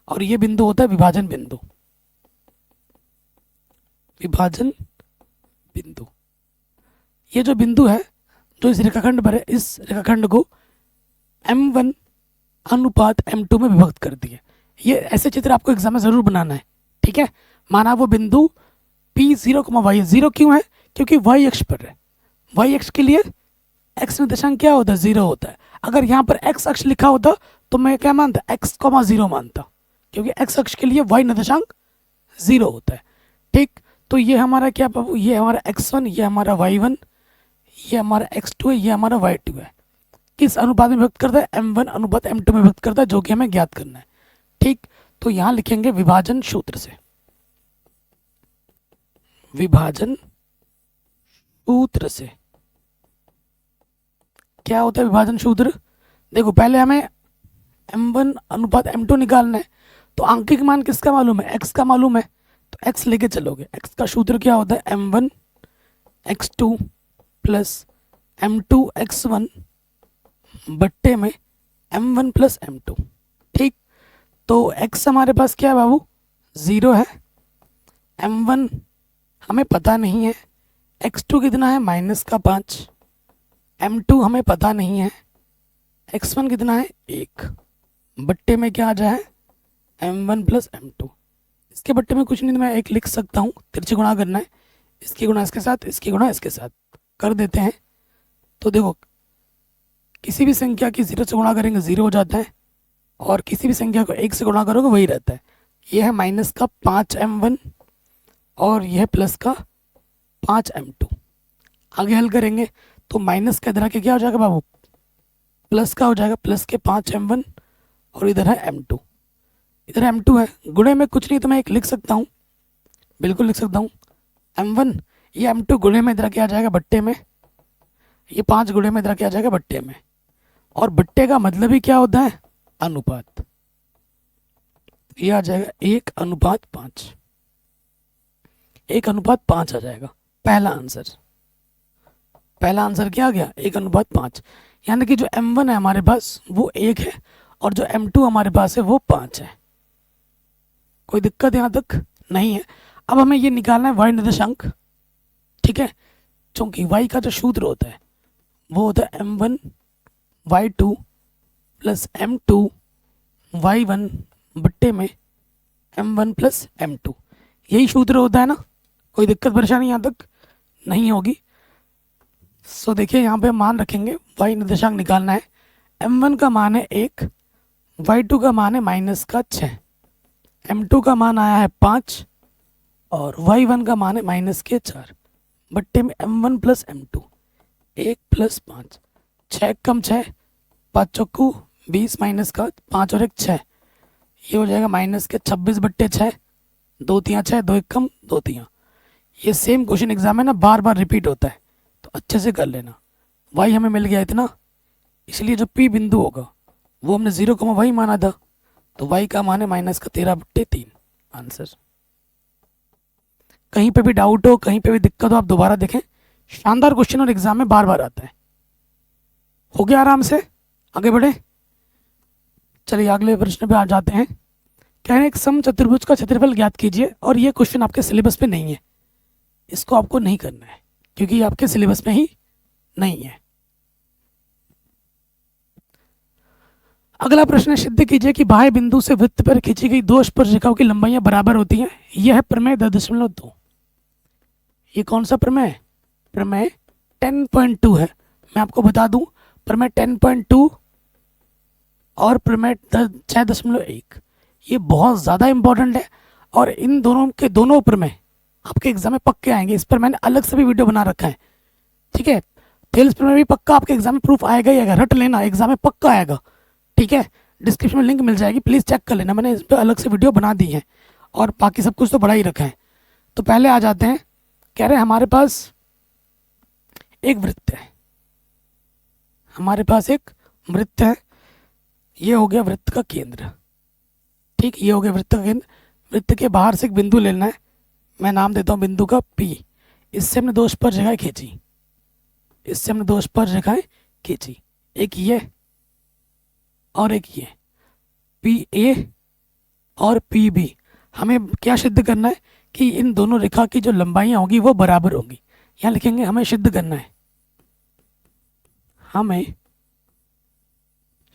और ये बिंदु होता है विभाजन बिंदु। ये जो बिंदु है जो इस रेखाखंड पर है, इस रेखाखंड को m1 अनुपात m2 में विभक्त कर दिया। ये ऐसे चित्र आपको एग्जाम में जरूर बनाना है। ठीक है, माना वो बिंदु p 0, y है। 0 क्यों है? क्योंकि y अक्ष पर है। y अक्ष के लिए x निर्देशांक क्या होता है? 0 होता है। अगर यहाँ पर x अक्ष लिखा होता तो मैं क्या मानता? x, 0 मानता, क्योंकि x अक्ष के लिए y निर्देशांक 0 होता है। ठीक, तो ये हमारा क्या बाबू, ये हमारा x1, ये हमारा y1, ये हमारा x2 है, ये हमारा y2 है। किस अनुपात में व्यक्त करता है? m1 अनुपात m2 में व्यक्त करता है, जो कि हमें ज्ञात करना है। ठीक, तो यहाँ लिखेंगे विभाजन सूत्र से। विभाजन सूत्र से क्या होता है विभाजन सूत्र? देखो पहले हमें m1 अनुपात m2 निकालना है, तो आंकिक मान किसका मालूम है? x का मालूम है, तो x लेके चलोगे। x का सूत्र क्या होता है? m1 x2 plus m2 x1 बट्टे में m1 प्लस m2। ठीक, तो x हमारे पास क्या है बाबू? 0 है। m1 हमें पता नहीं है। x2 कितना है? -5। m2 हमें पता नहीं है। x1 कितना है? 1 बट्टे में क्या आ जाए? m1 plus m2। इसके बट्टे में कुछ नहीं, मैं 1 लिख सकता हूँ, तिरछे गुणा करना है। इसकी गुणा इसके साथ, इसकी गुणा इसके साथ कर देते हैं। तो देखो किसी भी संख्या की 0 से गुणा करेंगे 0 हो जाता है, और किसी भी संख्या को 1 से गुणा करोगे वही रहता है। यह है -5m1 और यह प्लस का 5m2। आगे हल करेंगे तो माइनस का इधर आके क्या हो जाएगा बाबू? प्लस का हो जाएगा, प्लस के 5m1 और इधर है m2। इधर m2 है, गुणे में कुछ नहीं तो मैं 1 लिख सकता हूँ, बिल्कुल लिख सकता हूँ। m1 ये m2 गुणे में इधर क्या आ जाएगा? बट्टे में। ये 5 गुणे में इधर क्या आ जाएगा? बट्टे में। और बट्टे का मतलब ही क्या होता है? अनुपात। ये आ जाएगा 1:5। 1:5 आ जाएगा पहला आंसर। पहला आंसर क्या आ गया? 1:5। यानी कि जो m1 है हमारे पास वो 1 है, और जो m2 हमारे पास है वो 5 है। कोई दिक्कत यहाँ तक नहीं है। अब हमें ये निकालना है y निर्देशांक। ठीक है, क्योंकि y का जो सूत्र होता है वो होता है m1 y2 plus m2 y1 बट्टे में m1 प्लस m2। यही सूत्र होता है ना? कोई दिक्कत परेशानी यहाँ तक नहीं होगी। सो देखिए यहाँ पे मान रखेंगे, y निर्देशांक निकालना है। m1 का मान है 1, y2 का मान है -6, m2 का मान आया है 5 और y1 का मान है -4 बट्टे में m1 प्लस m2। 1 प्लस 5, 6 कम 6, 5 चौकू 20 माइनस का 5 और 1 6, ये हो जाएगा -26 बट्टे 6, 2 तियाँ 6, 2 1 कम 2 तियाँ। ये सेम क्वेश्चन एग्जाम में ना बार बार रिपीट होता है, तो अच्छे से कर लेना। y हमें मिल गया इतना, इसलिए जो p बिंदु होगा वो हमने 0, y माना था, तो y का मान है -13/3 आंसर। कहीं पे भी डाउट हो, कहीं पे भी दिक्कत हो, आप दोबारा देखें। शानदार क्वेश्चन और एग्जाम में बार बार आता है। हो गया आराम से, आगे बढ़े। चलिए अगले प्रश्न पे आ जाते हैं। कह रहे हैं एक समचतुर्भुज का क्षेत्रफल ज्ञात कीजिए, और ये क्वेश्चन आपके सिलेबस में नहीं है, इसको आपको नहीं करना है क्योंकि ये आपके सिलेबस में ही नहीं है। अगला प्रश्न, सिद्ध कीजिए कि बाह्य बिंदु से वृत्त पर खींची गई 2 स्पर्शरेखाओं की लंबाइयां बराबर होती हैं। यह है प्रमेय 10.2। ये कौन सा प्रमेय है? प्रमेय 10.2 है। मैं आपको बता दूं, प्रमेय 10.2 और प्रमेय 6.1 ये बहुत ज़्यादा इंपॉर्टेंट है, और इन दोनों के दोनों प्रमेय आपके एग्जाम में पक्के आएंगे। इस पर मैंने अलग से भी वीडियो बना रखा है। ठीक है, थेल्स प्रमेय भी पक्का आपके एग्जाम में प्रूफ आएगा ही आएगा, रट लेना, एग्जाम में पक्का आएगा। ठीक है, डिस्क्रिप्शन में लिंक मिल जाएगी, प्लीज़ चेक कर लेना, मैंने इस पर अलग से वीडियो बना दी है, और बाकी सब कुछ तो बड़ा ही रखा है। तो पहले आ जाते हैं। कह रहे हैं हमारे पास एक वृत्त है, हमारे पास एक वृत्त है, ये हो गया वृत्त का केंद्र। ठीक, ये हो गया वृत्त का केंद्र। वृत्त के बाहर से एक बिंदु लेना है, मैं नाम देता हूँ बिंदु का P। इससे हमने 2 स्पर्शरेखाएं खींची, इससे हमने 2 स्पर्शरेखाएं खींची, एक ये और एक ये, PA और PB। हमें क्या सिद्ध करना है कि इन दोनों रेखा की जो लंबाइयां होगी वो बराबर होगी। यहाँ लिखेंगे हमें सिद्ध करना है, हमें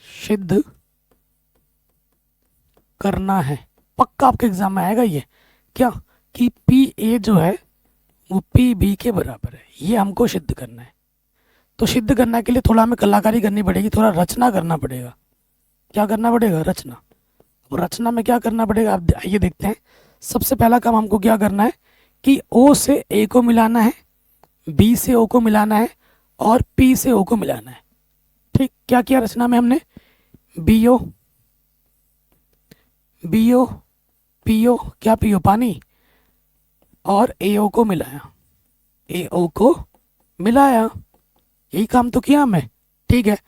सिद्ध करना है। पक्का आपके एग्जाम में आएगा ये, क्या कि PA जो है वो PB के बराबर है, ये हमको सिद्ध करना है। तो सिद्ध करने के लिए थोड़ा हमें कलाकारी करनी पड़ेगी, थोड़ा रचना करना पड़ेगा। क्या करना पड़ेगा? रचना। और रचना में क्या करना पड़ेगा आप आइए देखते हैं। सबसे पहला काम हमको क्या करना है कि ओ से ए को मिलाना है, बी से ओ को मिलाना है और पी से ओ को मिलाना है। ठीक, क्या किया रचना में हमने, b o, b o, p o, क्या पी ओ, पानी, और ए ओ को मिलाया, ए ओ को मिलाया, यही काम तो किया हमने। ठीक है,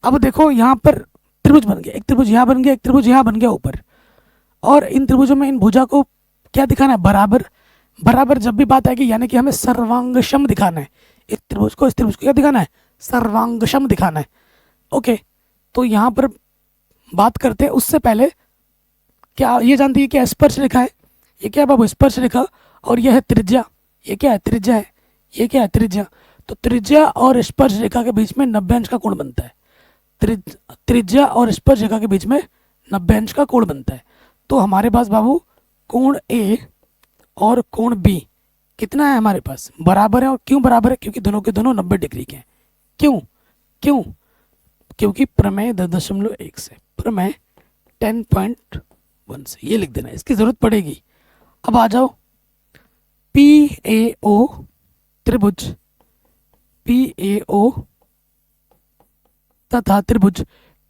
अब देखो यहाँ पर त्रिभुज बन गया, एक त्रिभुज यहाँ बन गया, एक त्रिभुज यहाँ बन गया ऊपर, और इन त्रिभुजों में इन भुजा को क्या दिखाना है, बराबर। बराबर जब भी बात आएगी यानी कि हमें सर्वांगसम दिखाना है, इस त्रिभुज को क्या दिखाना है, सर्वांगसम दिखाना है। ओके, तो यहाँ पर बात करते हैं उससे पहले, क्या ये जानती है कि स्पर्श रेखा है, ये क्या है बाबू, स्पर्श रेखा, और यह है त्रिज्या, ये क्या है, त्रिज्या है, ये क्या है, त्रिज्या। तो त्रिज्या और स्पर्श रेखा के बीच में 90 अंश का कोण बनता है, त्रिज्या और स्पर्श रेखा के बीच में 90 अंश का कोण बनता है। तो हमारे पास बाबू कोण ए और कोण बी कितना है हमारे पास, बराबर है। और क्यों बराबर है, क्योंकि दोनों के दोनों 90 डिग्री के हैं। क्यों क्यों, क्योंकि प्रमेय 10.1 से, प्रमेय 10.1 से, ये लिख देना, इसकी जरूरत पड़ेगी। अब आ जाओ, पी ए ओ त्रिभुज, पी ए ओ तथा त्रिभुज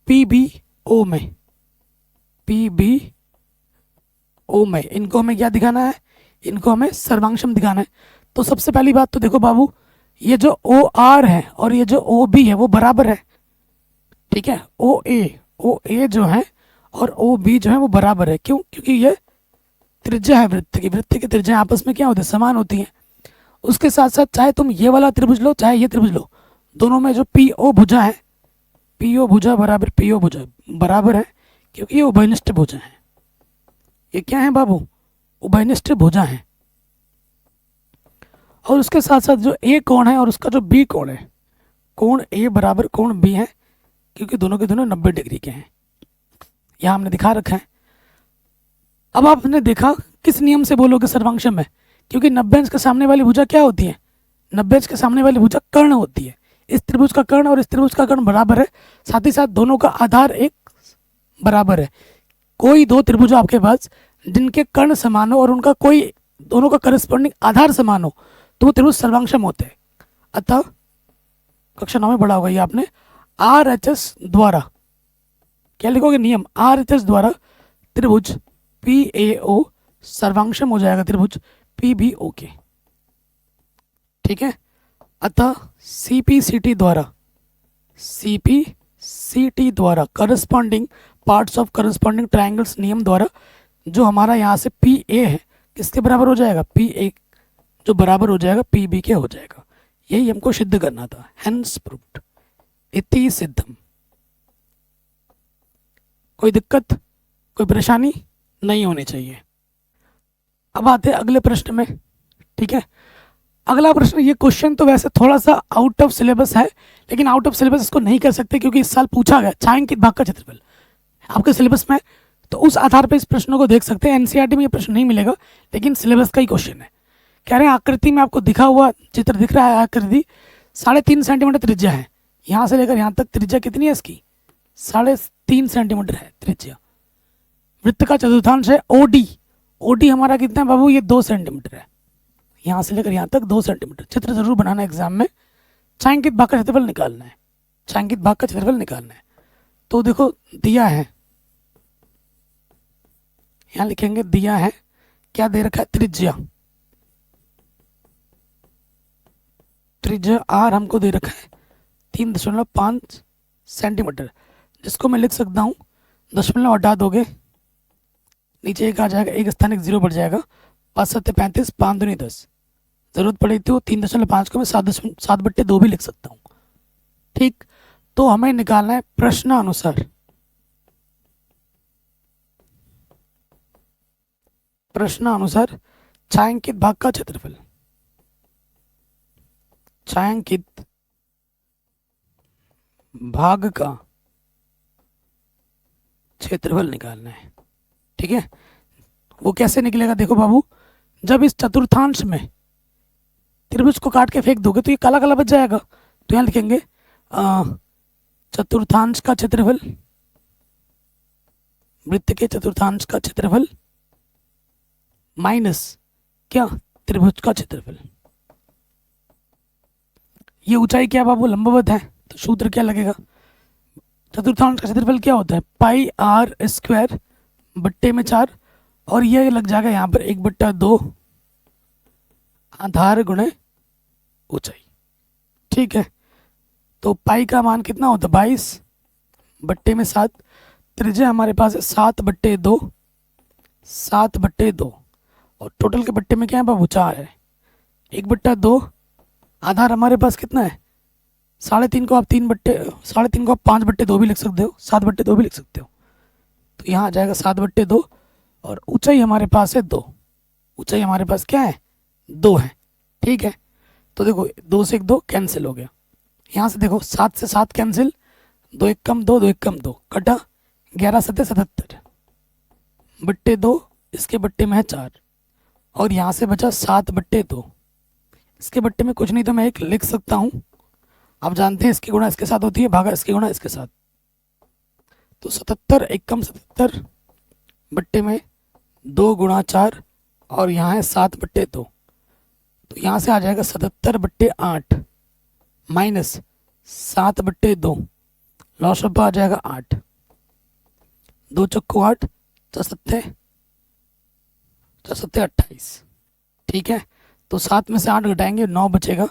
पी बी ओ में, पी बी ओ में, इनको हमें क्या दिखाना है, इनको हमें सर्वांगसम दिखाना है। तो सबसे पहली बात तो देखो बाबू, ये जो ओ आर है और ये जो ओ बी है वो बराबर है। ठीक है, ओ ए जो है और ओ बी जो है वो बराबर है। क्यों, क्योंकि ये त्रिज्या है वृत्त की, वृत्त की त्रिज्या आपस में क्या होती है, समान होती है। उसके साथ साथ चाहे तुम ये वाला त्रिभुज लो चाहे ये त्रिभुज लो, दोनों में जो पी ओ भुजा है, पी ओ भुजा बराबर पी ओ भुजा बराबर है, क्योंकि ये उभयनिष्ठ भुजा है। ये क्या है बाबू, उभयनिष्ठ भुजा है। और उसके साथ साथ जो ए कोण है और उसका जो बी कोण है, कोण ए बराबर कोण बी है, क्योंकि दोनों के दोनों 90 डिग्री के हैं, यहां हमने दिखा रखा है। अब आपने देखा किस नियम से बोलोगे सर्वांगसम है, क्योंकि 90 अंश के सामने वाली भुजा क्या होती है, 90 अंश के सामने वाली भुजा कर्ण होती है। इस त्रिभुज का कर्ण और इस त्रिभुज का कर्ण बराबर है, साथ ही साथ दोनों का आधार एक बराबर है। कोई दो त्रिभुज आपके पास जिनके कर्ण समान हो और उनका कोई दोनों का करस्पॉन्डिंग आधार समान हो तो वो त्रिभुज सर्वांगसम होते हैं। अतः कक्षा 9 में पढ़ा होगा ये आपने, आर एच एस द्वारा, क्या लिखोगे नियम, आर एच एस द्वारा त्रिभुज पी ए ओ सर्वांगसम हो जाएगा त्रिभुज पी बी ओ के। ठीक है, अतः सी पी सी टी द्वारा, सी पी सी टी द्वारा corresponding parts of corresponding triangles नियम द्वारा जो हमारा यहाँ से पी ए है किसके बराबर हो जाएगा, पी ए जो बराबर हो जाएगा पी बी के हो जाएगा। यही हमको सिद्ध करना था, हेंस प्रूव्ड, इति सिद्धम। कोई दिक्कत, कोई परेशानी नहीं होनी चाहिए। अब आते हैं अगले प्रश्न में। ठीक है, अगला प्रश्न, ये क्वेश्चन तो वैसे थोड़ा सा आउट ऑफ सिलेबस है, लेकिन आउट ऑफ सिलेबस इसको नहीं कर सकते क्योंकि इस साल पूछा गया छायांकित भाग का क्षेत्रफल आपके सिलेबस में, तो उस आधार पर इस प्रश्नों को देख सकते हैं। एनसीईआरटी में ये प्रश्न नहीं मिलेगा, लेकिन सिलेबस का ही क्वेश्चन है। कह रहे हैं आकृति में आपको दिखा हुआ चित्र दिख रहा है, आकृति 3.5 सेंटीमीटर त्रिज्या है, यहाँ से लेकर यहाँ तक त्रिज्या कितनी है इसकी, 3.5 सेंटीमीटर है त्रिज्या। वृत्त का चतुर्थांश है ओडी, ओडी हमारा कितना है बाबू, ये 2 सेंटीमीटर है, यहाँ से लेकर यहाँ तक 2 सेंटीमीटर। चित्र जरूर बनाना एग्जाम में, छायांकित भाग का क्षेत्रफल निकालना है, छायांकित भाग का क्षेत्रफल निकालना है। तो देखो दिया है, यहाँ लिखेंगे दिया है, क्या दे रखा है, त्रिज्या, त्रिज्या आर हमको दे रखा है 3.5 सेंटीमीटर, जिसको मैं लिख सकता हूँ, दशमलव हटा दोगे नीचे एक आ जाएगा, एक स्थान एक जीरो बढ़ जाएगा, 5×7=35, 5×2=10, जरूरत पड़ी तो 3.5 को मैं 7/2 भी लिख सकता हूँ। ठीक, तो हमें निकालना है प्रश्नानुसार, प्रश्नानुसार छायांकित भाग का क्षेत्रफल, छायांकित भाग का क्षेत्रफल निकालना है। ठीक है, वो कैसे निकलेगा, देखो बाबू, जब इस चतुर्थांश में त्रिभुज को काट के फेंक दोगे तो ये काला काला बच जाएगा, तो यहाँ लिखेंगे चतुर्थांश का क्षेत्रफल, वृत्त के चतुर्थांश का क्षेत्रफल माइनस क्या, त्रिभुज का क्षेत्रफल। ये ऊंचाई क्या बाबू, लंबवत है, तो सूत्र क्या लगेगा, चतुर्थांश का क्षेत्रफल क्या होता है, पाई आर स्क्वायर बट्टे में 4, और ये लग जाएगा यहाँ पर 1/2 आधार गुणे ऊंचाई। ठीक है, तो पाई का मान कितना होता है 22 बट्टे में 7, त्रिज्या हमारे पास है 7/2, 7/2, और टोटल के बट्टे में क्या है बाबू 4 है। 1/2 आधार हमारे पास कितना है 3.5 को आप 3/3 को आप 5/2 भी लिख सकते हो, 7/2 भी लिख सकते हो, तो यहाँ आ जाएगा 7/2, और ऊंचाई हमारे पास है 2, ऊंचाई हमारे पास क्या है 2 है। ठीक है, तो देखो 2 से 1 2 कैंसिल हो गया, यहाँ से देखो 7 से 7 कैंसिल, 2 1 कम 2, 2 1 कम 2 कटा, 11 7 77 बट्टे 2, इसके बट्टे में है 4, और यहाँ से बचा 7/2, इसके बट्टे में कुछ नहीं तो मैं 1 लिख सकता हूँ। आप जानते हैं इसकी गुणा इसके साथ होती है, भागा इसकी गुणा इसके साथ, तो 77 1 कम 77 बट्टे में 2 गुणा 4, और यहाँ है 7/2, तो यहाँ से आ जाएगा 77/8 माइनस 7/2, लॉस ऑफ आ जाएगा 8, 2 चक्को 8, 4 7 28। ठीक है, तो 7 में से 8 घटाएंगे 9 बचेगा,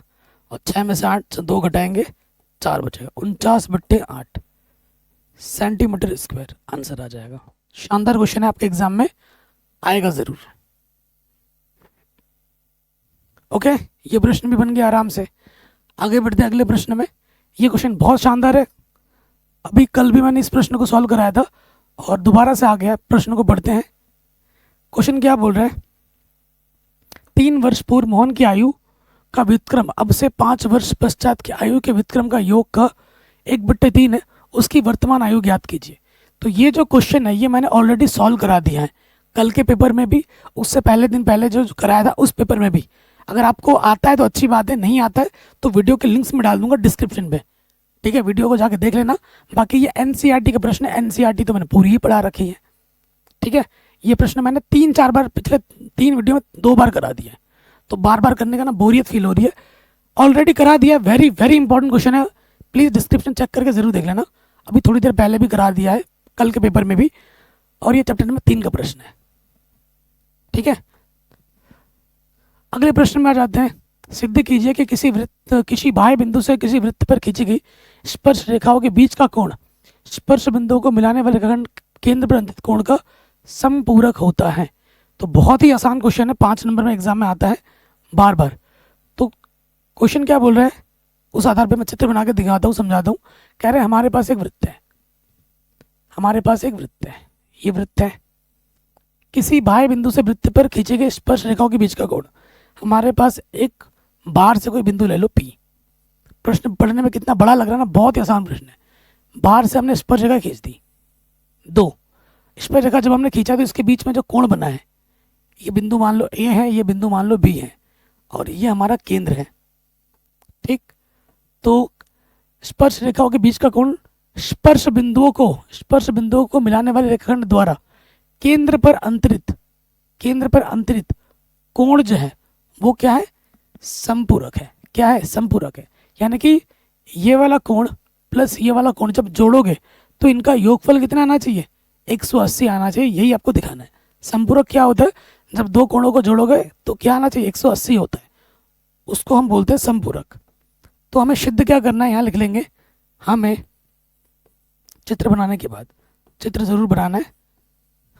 और 6 में से 8 2 घटाएंगे 4 बचेगा, 49/8 सेंटीमीटर स्क्वायर आंसर आ जाएगा। शानदार क्वेश्चन है, आपके एग्जाम में आएगा जरूर। ओके, ये प्रश्न भी बन गया आराम से। आगे बढ़ते हैं अगले प्रश्न में। ये क्वेश्चन बहुत शानदार है, अभी कल भी मैंने इस प्रश्न को सॉल्व कराया था और दोबारा से आ गया। प्रश्न को पढ़ते हैं। क्वेश्चन क्या बोल रहा है, 3 वर्ष पूर्व मोहन की आयु का व्युत्क्रम अब से 5 वर्ष पश्चात की आयु के व्युत्क्रम का योग का 1/3 है, उसकी वर्तमान आयु ज्ञात कीजिए। तो ये जो क्वेश्चन है ये मैंने ऑलरेडी सॉल्व करा दिया है, कल के पेपर में भी, उससे पहले दिन पहले जो कराया था उस पेपर में भी। अगर आपको आता है तो अच्छी बात है, नहीं आता है तो वीडियो के लिंक्स में डाल दूंगा डिस्क्रिप्शन पे। ठीक है, वीडियो को जाके देख लेना। बाकी ये एनसीईआरटी का प्रश्न है, एनसीईआरटी तो मैंने पूरी ही पढ़ा रखी है। ठीक है, ये प्रश्न मैंने 3-4 बार, पिछले 3 वीडियो में 2 बार करा दिया है, तो बार बार करने का ना बोरियत फील हो रही है। ऑलरेडी करा दिया है, वेरी वेरी इंपॉर्टेंट क्वेश्चन है, प्लीज़ डिस्क्रिप्शन चेक करके जरूर देख लेना। अभी थोड़ी देर पहले भी करा दिया है, कल के पेपर में भी, और ये चैप्टर नंबर 3 का प्रश्न है। ठीक है, अगले प्रश्न में आ जाते हैं। सिद्ध कीजिए कि किसी बाह्य बिंदु से किसी वृत्त पर खींची गई स्पर्श रेखाओं के बीच का कोण स्पर्श बिंदुओं को मिलाने वाले रेखाखंड केंद्र पर अंतित कोण का समपूरक होता है। तो बहुत ही आसान क्वेश्चन है, 5 नंबर में एग्जाम में आता है बार बार। तो क्वेश्चन क्या बोल रहा है, उस आधार पर मैं चित्र बना के दिखाता हूँ, समझाता हूँ। कह रहे हैं हमारे पास एक वृत्त है, हमारे पास एक वृत्त है, ये वृत्त है, किसी बाह्य बिंदु से वृत्त पर खींचे गए स्पर्श रेखाओं के बीच का कोण। हमारे पास एक बाहर से कोई बिंदु ले लो P। प्रश्न पढ़ने में कितना बड़ा लग रहा है ना, बहुत ही आसान प्रश्न है। बाहर से हमने स्पर्श रेखा खींच दी 2, स्पर्श रेखा जब हमने खींचा तो इसके बीच में जो कोण बना है, ये बिंदु मान लो A है, ये बिंदु मान लो B है, और ये हमारा केंद्र है। ठीक, तो स्पर्श रेखाओं के बीच का कोण स्पर्श बिंदुओं को मिलाने वाले रेखाखंड द्वारा केंद्र पर अंतरित कोण जो है वो क्या है, समपूरक है। क्या है, समपूरक है। यानी कि ये वाला कोण प्लस ये वाला कोण जब जोड़ोगे तो इनका योगफल कितना आना चाहिए, 180 आना चाहिए। यही आपको दिखाना है। समपूरक क्या होता है, जब 2 कोणों को जोड़ोगे तो क्या आना चाहिए, 180 होता है, उसको हम बोलते हैं समपूरक। तो हमें सिद्ध क्या करना है, यहाँ लिख लेंगे। हमें चित्र बनाने के बाद, चित्र जरूर बनाना है,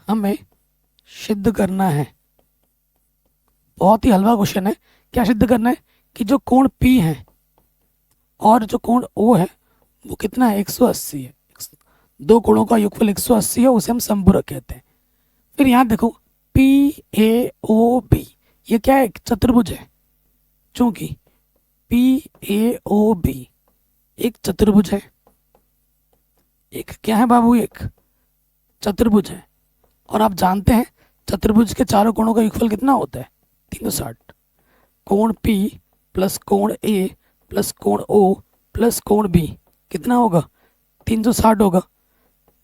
हमें सिद्ध करना है। बहुत ही हलवा क्वेश्चन है। क्या सिद्ध करना है कि जो कोण P है और जो कोण O है वो कितना है, 180 है। 2 कोणों का योगफल 180 है, उसे हम समपूरक कहते हैं। फिर यहाँ देखो PAOB, ये क्या है, चतुर्भुज है। चूंकि PAOB एक चतुर्भुज है, एक क्या है बाबू, एक चतुर्भुज है। और आप जानते हैं चतुर्भुज के चारों कोणों का योगफल कितना होता है, 360। कोण P प्लस कोण A प्लस कोण O प्लस कोण B कितना होगा, 360 होगा।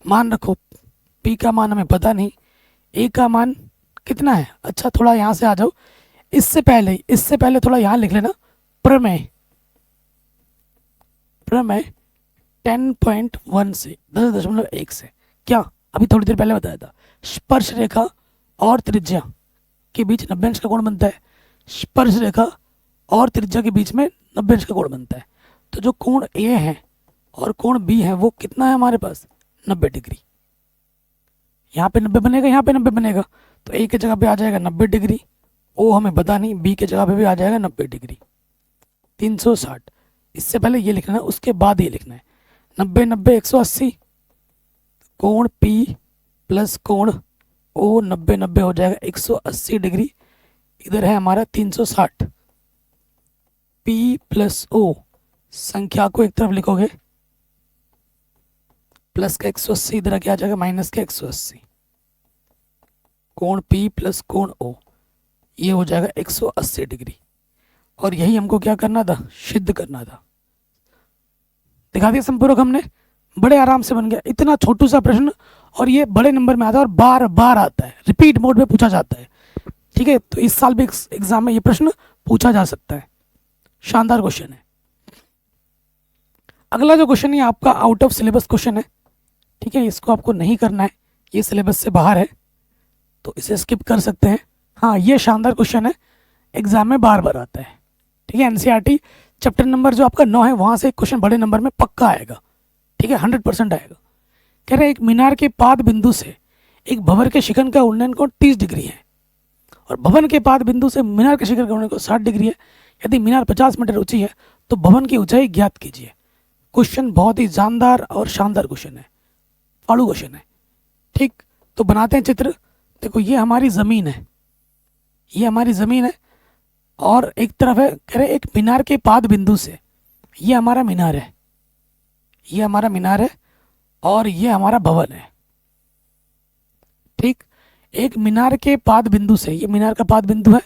मान रखो P का मान हमें पता नहीं, A का मान कितना है। अच्छा, थोड़ा यहाँ से आ जाओ, इससे पहले थोड़ा यहाँ लिख लेना, प्रमेय, प्रमेय 10.1 से 10.1 से क्या अभी थोड़ी देर पहले बताया था, स्पर्श रेखा और त्रिज्या के बीच 90 अंश का कोण बनता है। स्पर्श रेखा और त्रिज्या के बीच में 90 अंश का कोण बनता है। तो जो कोण ए है और कोण बी है वो कितना है हमारे पास, 90 डिग्री। यहाँ पे 90 बनेगा, यहाँ पे 90 बनेगा, तो ए की जगह पे आ जाएगा 90 डिग्री, ओ हमें पता नहीं, बी की जगह पे भी आ जाएगा 90 डिग्री, 360। इससे पहले ये लिखना है, उसके बाद ये लिखना है 90 90 180, कोण पी प्लस कोण ओ 90 90 हो जाएगा 180 डिग्री। इधर है हमारा 360, पी प्लस ओ संख्या को एक तरफ लिखोगे, प्लस का 180 इधर क्या आ जाएगा माइनस का 180, कोण पी प्लस कोण ओ ये हो जाएगा 180 डिग्री। और यही हमको क्या करना था, सिद्ध करना था। दिखा दिया संपूरक हमने, बड़े आराम से बन गया। इतना छोटू सा प्रश्न और ये बड़े नंबर में आता है और बार बार आता है, रिपीट मोड में पूछा जाता है। ठीक है, तो इस साल भी एग्जाम में ये प्रश्न पूछा जा सकता है। शानदार क्वेश्चन है। अगला जो क्वेश्चन है आपका आउट ऑफ सिलेबस क्वेश्चन है। ठीक है, इसको आपको नहीं करना है, ये सिलेबस से बाहर है, तो इसे स्किप कर सकते हैं। हाँ, ये शानदार क्वेश्चन है, एग्जाम में बार बार आता है। ठीक है, एनसीईआरटी चैप्टर नंबर जो आपका 9 है वहाँ से एक क्वेश्चन बड़े नंबर में पक्का आएगा। ठीक है, 100% आएगा। कह रहे एक मीनार के पाद बिंदु से एक भवन के शिखर का उन्नयन कोण 30 डिग्री है और भवन के पाद बिंदु से मीनार के शिखर का उन्नयन कोण 60 डिग्री है। यदि मीनार 50 मीटर ऊंची है तो भवन की ऊंचाई ज्ञात कीजिए। क्वेश्चन बहुत ही जानदार और शानदार क्वेश्चन है, फाड़ू क्वेश्चन है। ठीक, तो बनाते हैं चित्र। देखो ये हमारी ज़मीन है, ये हमारी ज़मीन है और एक तरफ है, कह रहे एक मीनार के पाद बिंदु से, ये हमारा मीनार है, ये हमारा मीनार है और ये हमारा भवन है। ठीक, एक मीनार के पाद बिंदु से, ये मीनार का पाद बिंदु है,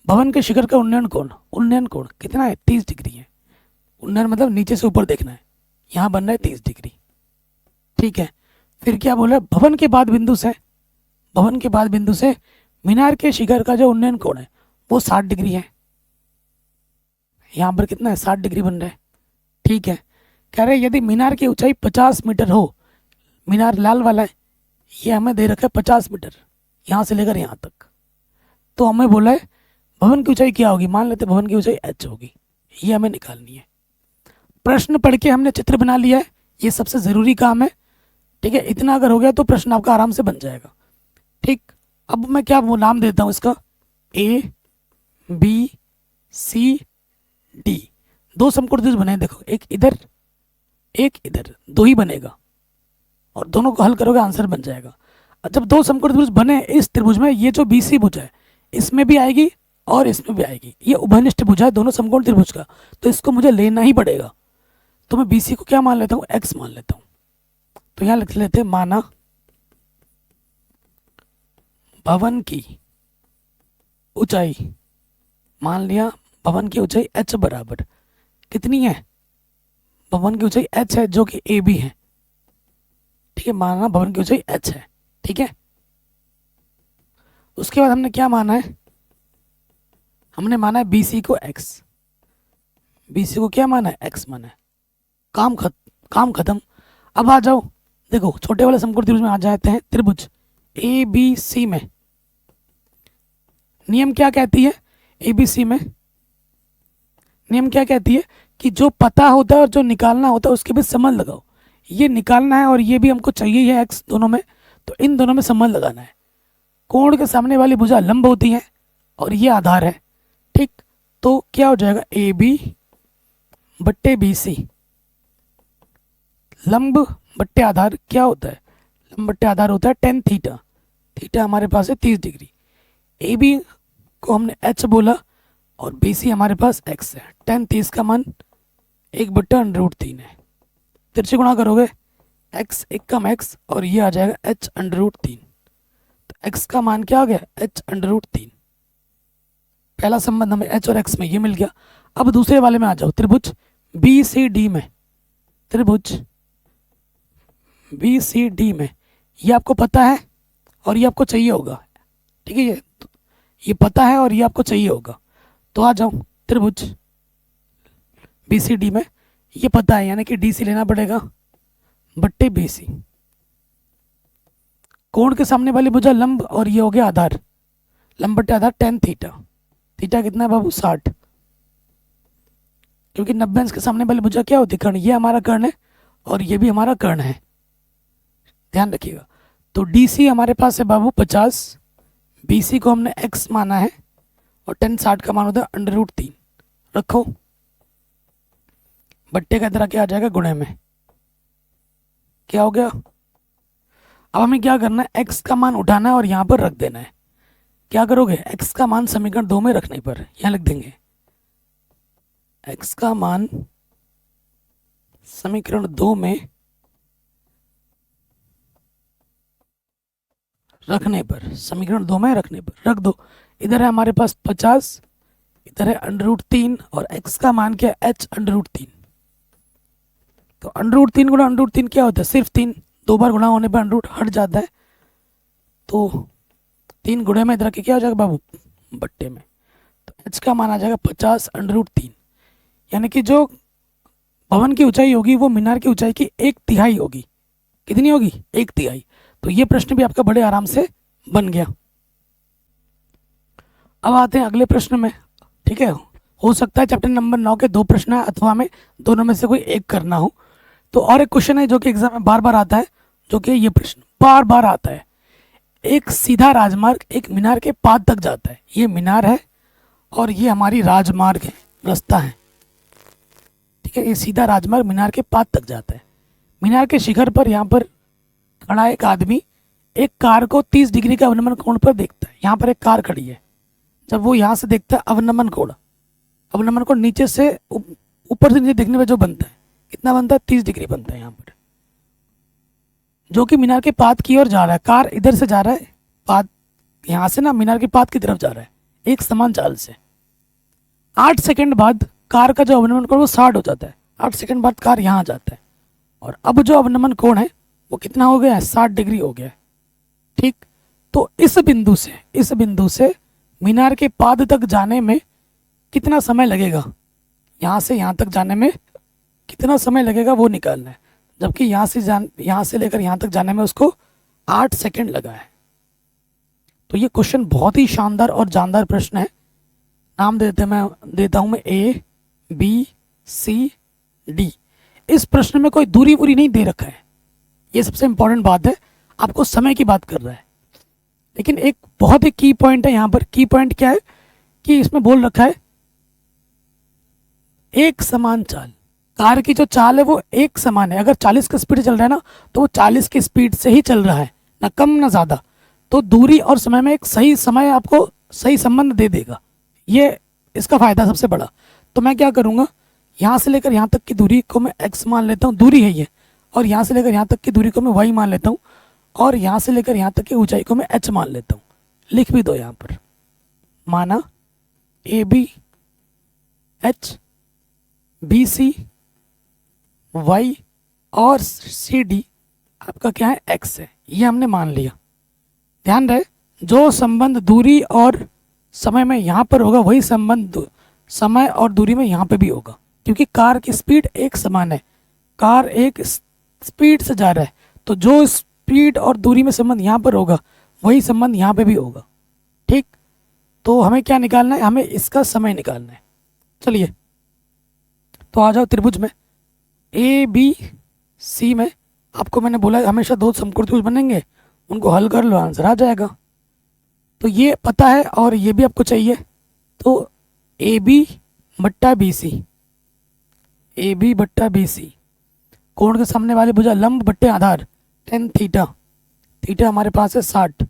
भवन के शिखर का उन्नयन कोण कितना है, 30 डिग्री है। उन्नयन मतलब नीचे से ऊपर देखना है, यहाँ बन रहा है 30 डिग्री। ठीक है, फिर क्या बोला, भवन के पाद बिंदु से, भवन के पाद बिंदु से मीनार के शिखर का जो उन्नयन कोण है वो 60 डिग्री है। यहाँ पर कितना है, 60 डिग्री बन रहा है। ठीक है, कह रहे यदि मीनार की ऊंचाई 50 मीटर हो, मीनार लाल वाला है, ये हमें दे रखा है 50 मीटर यहाँ से लेकर यहाँ तक, तो हमें बोला है भवन की ऊंचाई क्या होगी, मान लेते भवन की ऊंचाई h होगी, ये हमें निकालनी है। प्रश्न पढ़ के हमने चित्र बना लिया है, ये सबसे ज़रूरी काम है। ठीक है, इतना अगर हो गया तो प्रश्न आपका आराम से बन जाएगा। ठीक, अब मैं क्या वो नाम देता हूँ इसका, A B C D, दो समकोण त्रिभुज बने, देखो एक इधर एक इधर, दो ही बनेगा और दोनों को हल करोगे आंसर बन जाएगा। और जब दो समकोण त्रिभुज बने इस त्रिभुज में, ये जो BC भुजा है इसमें भी आएगी और इसमें भी आएगी, ये उभयनिष्ठ भुजा है दोनों समकोण त्रिभुज का, तो इसको मुझे लेना ही पड़ेगा। तो मैं BC को क्या मान लेता हूँ, x मान लेता हूँ। तो यहाँ लिख लेते हैं, माना भवन की ऊंचाई, मान लिया भवन की ऊंचाई h बराबर कितनी है, भवन की ऊंचाई h है जो कि AB है। ठीक है, माना भवन की ऊंचाई h है। ठीक है, उसके बाद हमने क्या माना है, हमने माना है BC को x, BC को क्या माना है, x माना है। काम खत्म। अब आ जाओ, देखो छोटे वाले समकोण त्रिभुज में आ जाते हैं, त्रिभुज ABC में नियम क्या कहती है, ABC में नियम क्या कहती है कि जो पता होता है और जो निकालना होता है उसके बीच संबंध लगाओ। ये निकालना है और ये भी हमको चाहिए है x दोनों में, तो इन दोनों में संबंध लगाना है। कोण के सामने वाली भुजा लंब होती है और ये आधार है। ठीक, तो क्या हो जाएगा, AB बट्टे BC, लंब बट्टे आधार क्या होता है, लंब बट्टे आधार होता है tan थीटा, थीटा हमारे पास है 30 डिग्री। AB को हमने h बोला और BC हमारे पास x है। tan 30 का मान 1/√3 है। तिरछे गुणा करोगे x एक कम x और ये आ जाएगा h√3, तो x का मान क्या आ गया, h√3। पहला संबंध हमें h और x में ये मिल गया। अब दूसरे वाले में आ जाओ, त्रिभुज BCD में, त्रिभुज BCD में ये आपको पता है और ये आपको चाहिए होगा। ठीक है, ये पता है और ये आपको चाहिए होगा। तो आ जाओ त्रिभुज BCD में, ये पता है यानी कि DC लेना पड़ेगा बट्टे BC। कोण के सामने वाली भुजा लंब और ये हो गया आधार, लंब बट्टे आधार tan थीटा। थीटा कितना है बाबू 60, क्योंकि 90 अंश के सामने वाली भुजा क्या होती है कर्ण, ये हमारा कर्ण है और ये भी हमारा कर्ण है, ध्यान रखिएगा। तो DC हमारे पास है बाबू 50, BC को हमने x माना है और tan 60 का मान होता है √3। रखो बट्टे का तरह क्या आ जाएगा गुणे में, क्या हो गया। अब हमें क्या करना है, x का मान उठाना है और यहाँ पर रख देना है। क्या करोगे, x का मान समीकरण 2 में रखने पर यहाँ लिख देंगे, x का मान समीकरण 2 में रखने पर, समीकरण 2 में रखने पर रख दो। इधर है हमारे पास 50, इधर है √3 और x का मान क्या है h √3। तो √3 गुणा √3 क्या होता है, सिर्फ 3, 2 बार गुणा होने पर √ हट जाता है। तो 3 गुणे में इधर के क्या हो जाएगा बाबू बट्टे में, तो h का मान आ जाएगा 50 √3, यानी कि जो भवन की ऊंचाई होगी वो मीनार की ऊंचाई की 1/3 होगी। कितनी होगी, 1/3। तो ये प्रश्न भी आपका बड़े आराम से बन गया। अब आते हैं अगले प्रश्न में, ठीक है। हो सकता है चैप्टर नंबर 9 के 2 प्रश्न है अथवा हमें दोनों में से कोई एक करना हो। तो और एक क्वेश्चन है जो कि एग्जाम में बार बार आता है, जो कि ये प्रश्न बार बार आता है। एक सीधा राजमार्ग एक मीनार के पाद तक जाता है, ये मीनार है और ये हमारी राजमार्ग है, रास्ता है, ठीक है। ये सीधा राजमार्ग मीनार के पाद तक जाता है। मीनार के शिखर पर यहाँ पर खड़ा एक आदमी एक कार को 30 डिग्री का अवनमन कोण पर देखता है। यहाँ पर एक कार खड़ी है, जब वो यहाँ से देखता है अवनमन कोण नीचे से ऊपर से नीचे देखने में जो बनता है कितना बनता है, 30 डिग्री बनता है यहाँ पर, जो कि मीनार के पाद की ओर जा रहा है। कार इधर से जा रहा है, पाद यहाँ से ना मीनार के पाद की तरफ जा रहा है एक समान चाल से। 8 सेकंड बाद कार का जो अवनमन कोण वो 60 हो जाता है। 8 सेकंड बाद कार यहाँ आ जाता है और अब जो अवनमन कोण है वो कितना हो गया है, 60 डिग्री हो गया है, ठीक। तो इस बिंदु से मीनार के पाद तक जाने में कितना समय लगेगा, यहाँ से यहाँ तक जाने में कितना समय लगेगा वो निकालना है। जबकि यहाँ से लेकर यहाँ तक जाने में उसको 8 सेकंड लगा है। तो ये क्वेश्चन बहुत ही शानदार और जानदार प्रश्न है। नाम देता हूं मैं A B C D। इस प्रश्न में कोई दूरी वूरी नहीं दे रखा है, ये सबसे इंपॉर्टेंट बात है, आपको समय की बात कर रहा है। लेकिन एक बहुत ही की पॉइंट है यहाँ पर। की पॉइंट क्या है कि इसमें बोल रखा है एक समान चाल, कार की जो चाल है वो एक समान है। अगर 40 की स्पीड चल रहा है ना तो वो 40 की स्पीड से ही चल रहा है, ना कम ना ज़्यादा। तो दूरी और समय में एक सही समय आपको सही संबंध दे देगा, ये इसका फ़ायदा सबसे बड़ा। तो मैं क्या करूँगा, यहाँ से लेकर यहाँ तक की दूरी को मैं x मान लेता हूँ, दूरी है ये, और यहाँ से लेकर यहाँ तक की दूरी को मैं y मान लेता हूँ, और यहाँ से लेकर यहाँ तक की ऊंचाई को मैं h मान लेता हूँ। लिख भी दो यहाँ पर, माना AB H BC Y और CD आपका क्या है, x है, ये हमने मान लिया। ध्यान रहे जो संबंध दूरी और समय में यहाँ पर होगा वही संबंध समय और दूरी में यहाँ पे भी होगा, क्योंकि कार की स्पीड एक समान है, कार एक स्पीड से जा रहा है, तो जो स्पीड और दूरी में संबंध यहाँ पर होगा वही संबंध यहाँ पे भी होगा, ठीक। तो हमें क्या निकालना है, हमें इसका समय निकालना है। चलिए तो आ जाओ त्रिभुज में। ABC में आपको मैंने बोला हमेशा 2 समकोण त्रिभुज बनेंगे, उनको हल कर लो, आंसर आ जाएगा। तो ये पता है और ये भी आपको चाहिए। तो AB बट्टा BC, कोण के सामने वाली भुजा लंब बट्टे आधार tan थीटा, थीटा हमारे पास है 60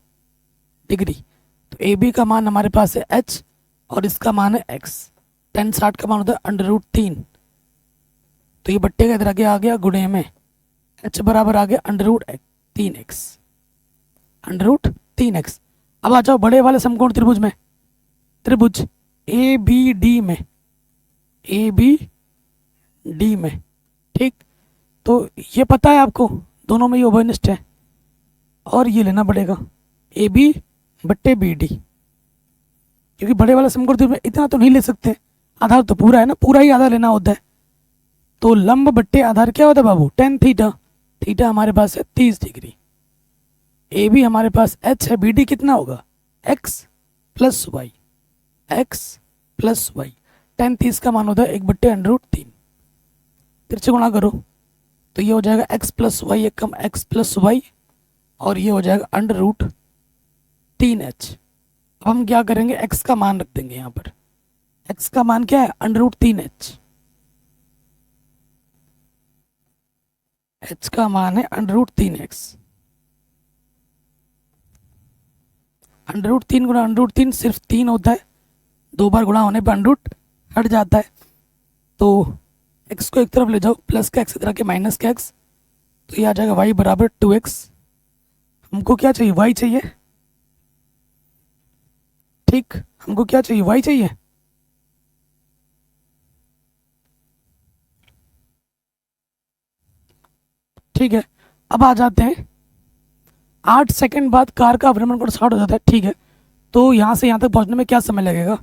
डिग्री। तो AB का मान हमारे पास है h और इसका मान है x। tan 60 का मान होता है √3, तो ये बट्टे का इधर आगे आ गया गुणे में, h बराबर आ गया √3x। अब आ जाओ बड़े वाले समकोण त्रिभुज में, त्रिभुज ABD में, ठीक। तो ये पता है आपको, दोनों में ये उभयनिष्ठ है और ये लेना पड़ेगा AB बट्टे BD। क्योंकि बड़े वाला समकोण में इतना तो नहीं ले सकते, आधार तो पूरा है ना, पूरा ही आधार लेना होता है। तो लंब बट्टे आधार क्या होता है बाबू, टेन थीटा। थीटा हमारे पास है 30 डिग्री। ए बी हमारे पास एच है, बी डी कितना होगा, x plus y, x plus y. Ten 30 का मान होता है 1/√3। तिरछे गुणा करो तो ये हो जाएगा एक्स प्लस वाई एक कम एक्स प्लस वाई, और ये हो जाएगा √3h। अब हम क्या करेंगे, x का मान रख देंगे यहाँ पर। x का मान क्या है, √3h। h का मान है √3x। √3 गुणा √3 सिर्फ 3 होता है, 2 बार गुणा होने पर √ हट जाता है। तो x को एक तरफ ले जाओ, प्लस का x इधर के माइनस का x, तो ये आ जाएगा y बराबर 2x। हमको क्या चाहिए, y चाहिए। ठीक, हमको क्या चाहिए, y चाहिए। ठीक है, अब आ जाते हैं 8 सेकंड बाद कार का भ्रमण कोण 60 हो जाता है। ठीक है, तो यहाँ से यहाँ तक पहुँचने में क्या समय लगेगा।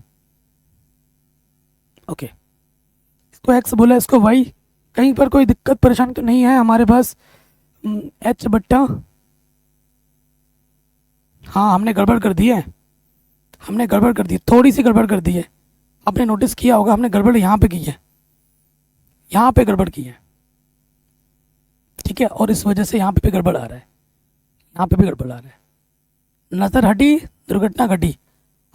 ओके, इसको x बोला, इसको y। कहीं पर कोई दिक्कत परेशानी तो नहीं है हमारे पास। h बट्टा, हाँ हमने गड़बड़ कर दी है, हमने गड़बड़ कर दी, थोड़ी सी गड़बड़ कर दी है। आपने नोटिस किया होगा हमने गड़बड़ यहाँ पे की है, यहाँ पे गड़बड़ की है। ठीक है, और इस वजह से यहाँ पे भी गड़बड़ आ रहा है, यहाँ पे भी गड़बड़ आ रहा है। नज़र हटी दुर्घटना घटी।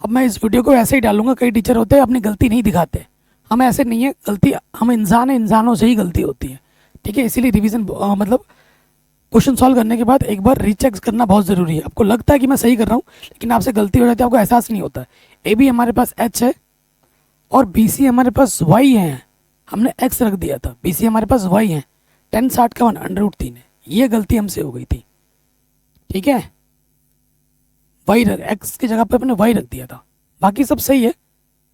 अब मैं इस वीडियो को ऐसे ही डालूंगा। कई टीचर होते हैं अपनी गलती नहीं दिखाते, हम ऐसे नहीं है, गलती हम इंसान है, इंसानों से ही गलती होती है। ठीक है, इसीलिए रिवीजन मतलब क्वेश्चन सॉल्व करने के बाद एक बार रीचेक करना बहुत ज़रूरी है। आपको लगता है कि मैं सही कर रहा हूँ, लेकिन आपसे गलती हो जाती है, आपको एहसास नहीं होता है। ए बी हमारे पास एच है और बी सी हमारे पास वाई है, हमने एक्स रख दिया था, बी सी हमारे पास वाई है। 10 60 का 1 √3 है, ये गलती हमसे हो गई थी। ठीक है, वाई एक्स की जगह पे अपने वाई रख दिया था, बाकी सब सही है,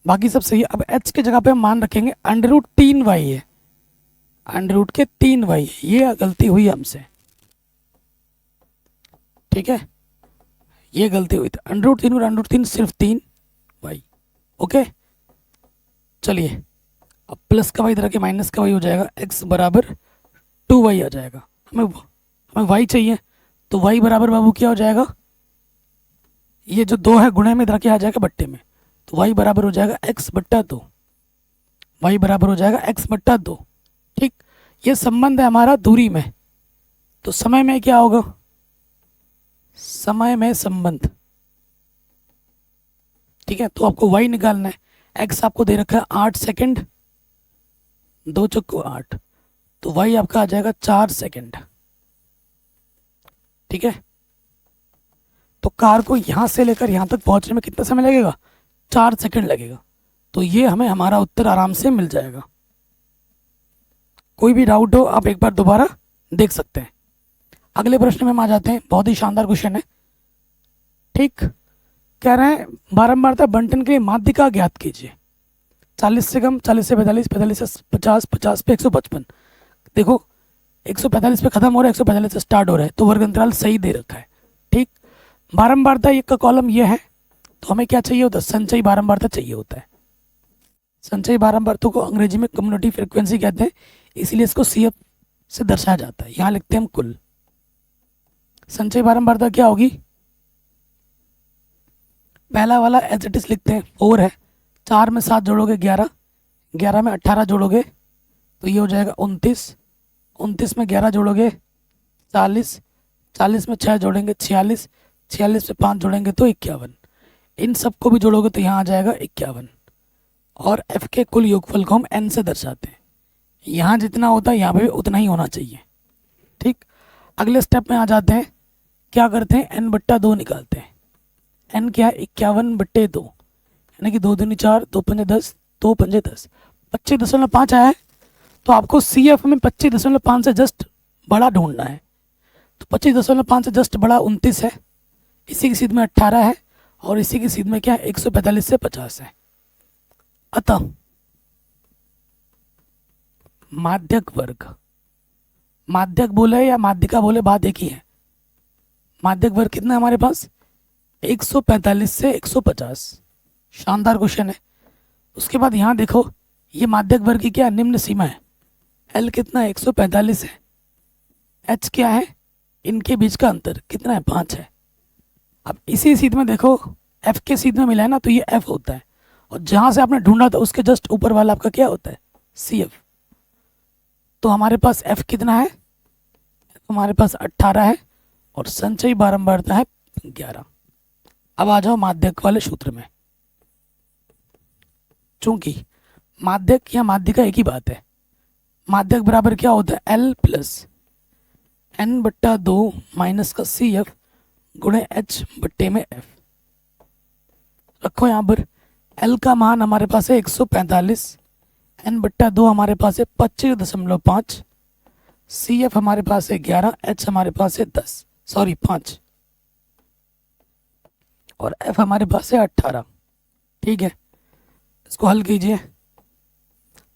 बाकी सब सही है। अब एच की जगह पे हम मान रखेंगे √3y है, √3y, ये गलती हुई हमसे। ठीक है, ये गलती हुई थी, √3 और √3 सिर्फ 3y। ओके, चलिए अब प्लस का वाई इधर के माइनस का वाई हो जाएगा, x बराबर 2y आ जाएगा। हमें y चाहिए, तो y बराबर बाबू क्या हो जाएगा, ये जो 2 है गुणे में इधर के आ जाएगा बट्टे में, तो y बराबर हो जाएगा x/2, y बराबर हो जाएगा x/2। ठीक, ये संबंध है हमारा दूरी में, तो समय में क्या होगा, समय में संबंध। ठीक है, तो आपको y निकालना है, x आपको दे रखा है 8 सेकंड, 2 चौको 8, तो y आपका आ जाएगा 4 सेकंड। ठीक है, तो कार को यहां से लेकर यहां तक पहुंचने में कितना समय लगेगा, 4 सेकंड लगेगा। तो ये हमें हमारा उत्तर आराम से मिल जाएगा। कोई भी डाउट हो आप एक बार दोबारा देख सकते हैं। अगले प्रश्न में हम आ जाते हैं, बहुत ही शानदार क्वेश्चन है। ठीक, कह रहे हैं बारंबारता बंटन के लिए माध्यिका ज्ञात कीजिए। 40 से कम, 40 से 45, 45 से 50, 50 पे 155। देखो 145 पे खत्म हो रहा है, 145 से स्टार्ट हो रहा है, तो वर्ग अंतराल सही दे रखा है। ठीक, बारंबारता एक का कॉलम ये है, तो हमें क्या चाहिए होता है, संचयी बारंबारता चाहिए होता है। संचयी बारंबारता को अंग्रेजी में कम्युनिटी फ्रीक्वेंसी कहते हैं, इसलिए इसको CF से दर्शाया जाता है। यहाँ लिखते हैं हम कुल। संचयी बारंबारता क्या होगी, पहला वाला एज इट इज लिखते हैं, 4 है, 4 में 7 जोड़ोगे 11, 11 में 18 जोड़ोगे तो ये हो जाएगा 29, 29 में 11 जोड़ोगे 40, 40 में 6 जोड़ेंगे 46, 46 में 5 जोड़ेंगे तो 51। इन सबको भी जोड़ोगे तो यहाँ आ जाएगा 51। और f के कुल योगफल को हम n से दर्शाते हैं। यहाँ जितना होता है यहाँ पे भी उतना ही होना चाहिए। ठीक, अगले स्टेप में आ जाते हैं, क्या करते हैं, n/2 निकालते हैं। n क्या है, 51/2, यानी कि 2 दूनी 4, 2 पंजे 10, 2 पंजे 10, 25.5 आया है। तो आपको CF में 25.5 से जस्ट बड़ा ढूंढना है, तो 25.5 से जस्ट बड़ा 29 है, इसी की सीध में 18 है, और इसी की सीध में क्या है, 145 से 50 है। अतः माध्यक वर्ग, माध्यक बोले या माध्यिका बोले बात एक ही है। माध्यक वर्ग कितना है हमारे पास, 145 से 150, शानदार क्वेश्चन है। उसके बाद यहाँ देखो, ये माध्यक वर्ग की क्या निम्न सीमा है। एल कितना है 145 है। एच क्या है, इनके बीच का अंतर कितना है 5 है। अब इसी सीध में देखो एफ के सीध में मिला है ना, तो ये एफ होता है, और जहाँ से आपने ढूंढा था उसके जस्ट ऊपर वाला आपका क्या होता है सी एफ। तो हमारे पास एफ कितना है, हमारे पास 18 है, और संचयी बारंबारता है 11। अब आ जाओ माध्यक वाले सूत्र में। चूंकि माध्यक या माध्यिका एक ही बात है, माध्यक बराबर क्या होता है एल प्लस एन बट्टा 2 माइनस का सी एफ गुणे एच बट्टे में एफ। रखो यहाँ पर एल का मान हमारे पास है 145, एन बट्टा 2 हमारे पास है 25.5, सी एफ हमारे पास है 11, एच हमारे पास है 5, और एफ हमारे पास है 18। ठीक है, इसको हल कीजिए।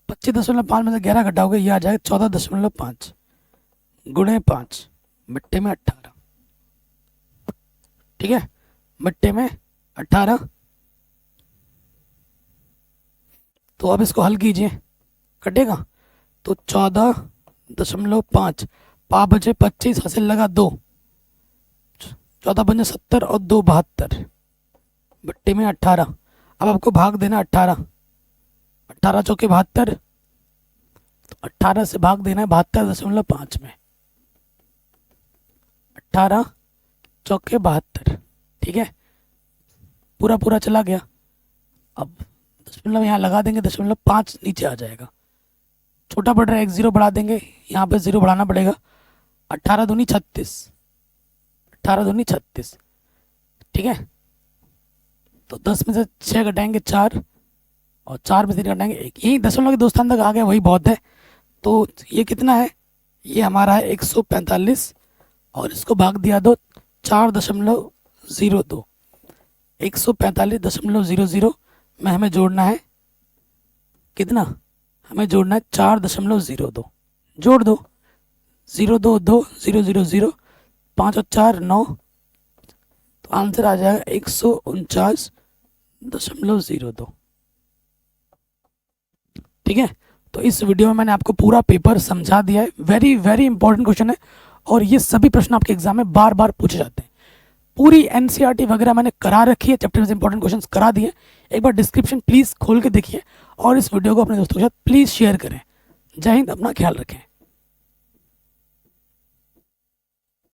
25.5 में से 11 घटाओगे, ये आ जाएगा 14.5 गुणे 5 बट्टे में 18। ठीक है, बट्टे में 18। तो अब इसको हल कीजिए, कटेगा तो 14.5 पा बचे 25, हासिल लगा 2, 14 बजे 70 और 2 72 बट्टे में 18। अब आपको भाग देना 18, 18 चौके 72, तो 18 से भाग देना है 72.5 में, 18 चौके 72। ठीक है, पूरा पूरा चला गया। अब दशमलव यहाँ लगा देंगे, 0.5 नीचे आ जाएगा, छोटा पड़ रहा है, 1 0 बढ़ा देंगे, यहाँ पे 0 बढ़ाना पड़ेगा। 18 दूनी 36, 18 दूनी 36। ठीक है, तो 10 में से 6 घटाएंगे 4, और 4 में से 3 घटाएंगे 1, यही दशमलव के 2 स्थान तक आ गया, वही बहुत है। तो ये कितना है, ये हमारा है 145, और इसको भाग दिया दो 4.02, 145.00 में हमें जोड़ना है कितना, हमें जोड़ना है 4.02, जोड़ दो 0 2 2 0 0 0, 5 और 4 9, तो आंसर आ जाएगा 149.02। ठीक है, तो इस वीडियो में मैंने आपको पूरा पेपर समझा दिया है। वेरी वेरी इंपॉर्टेंट क्वेश्चन है, और ये सभी प्रश्न आपके एग्जाम में बार बार पूछे जाते हैं। पूरी एनसीईआरटी वगैरह मैंने करा रखी है, चैप्टर में इंपॉर्टेंट क्वेश्चंस करा दिए। एक बार डिस्क्रिप्शन प्लीज़ खोल के देखिए, और इस वीडियो को अपने दोस्तों के साथ प्लीज़ शेयर करें। जय हिंद, अपना ख्याल रखें।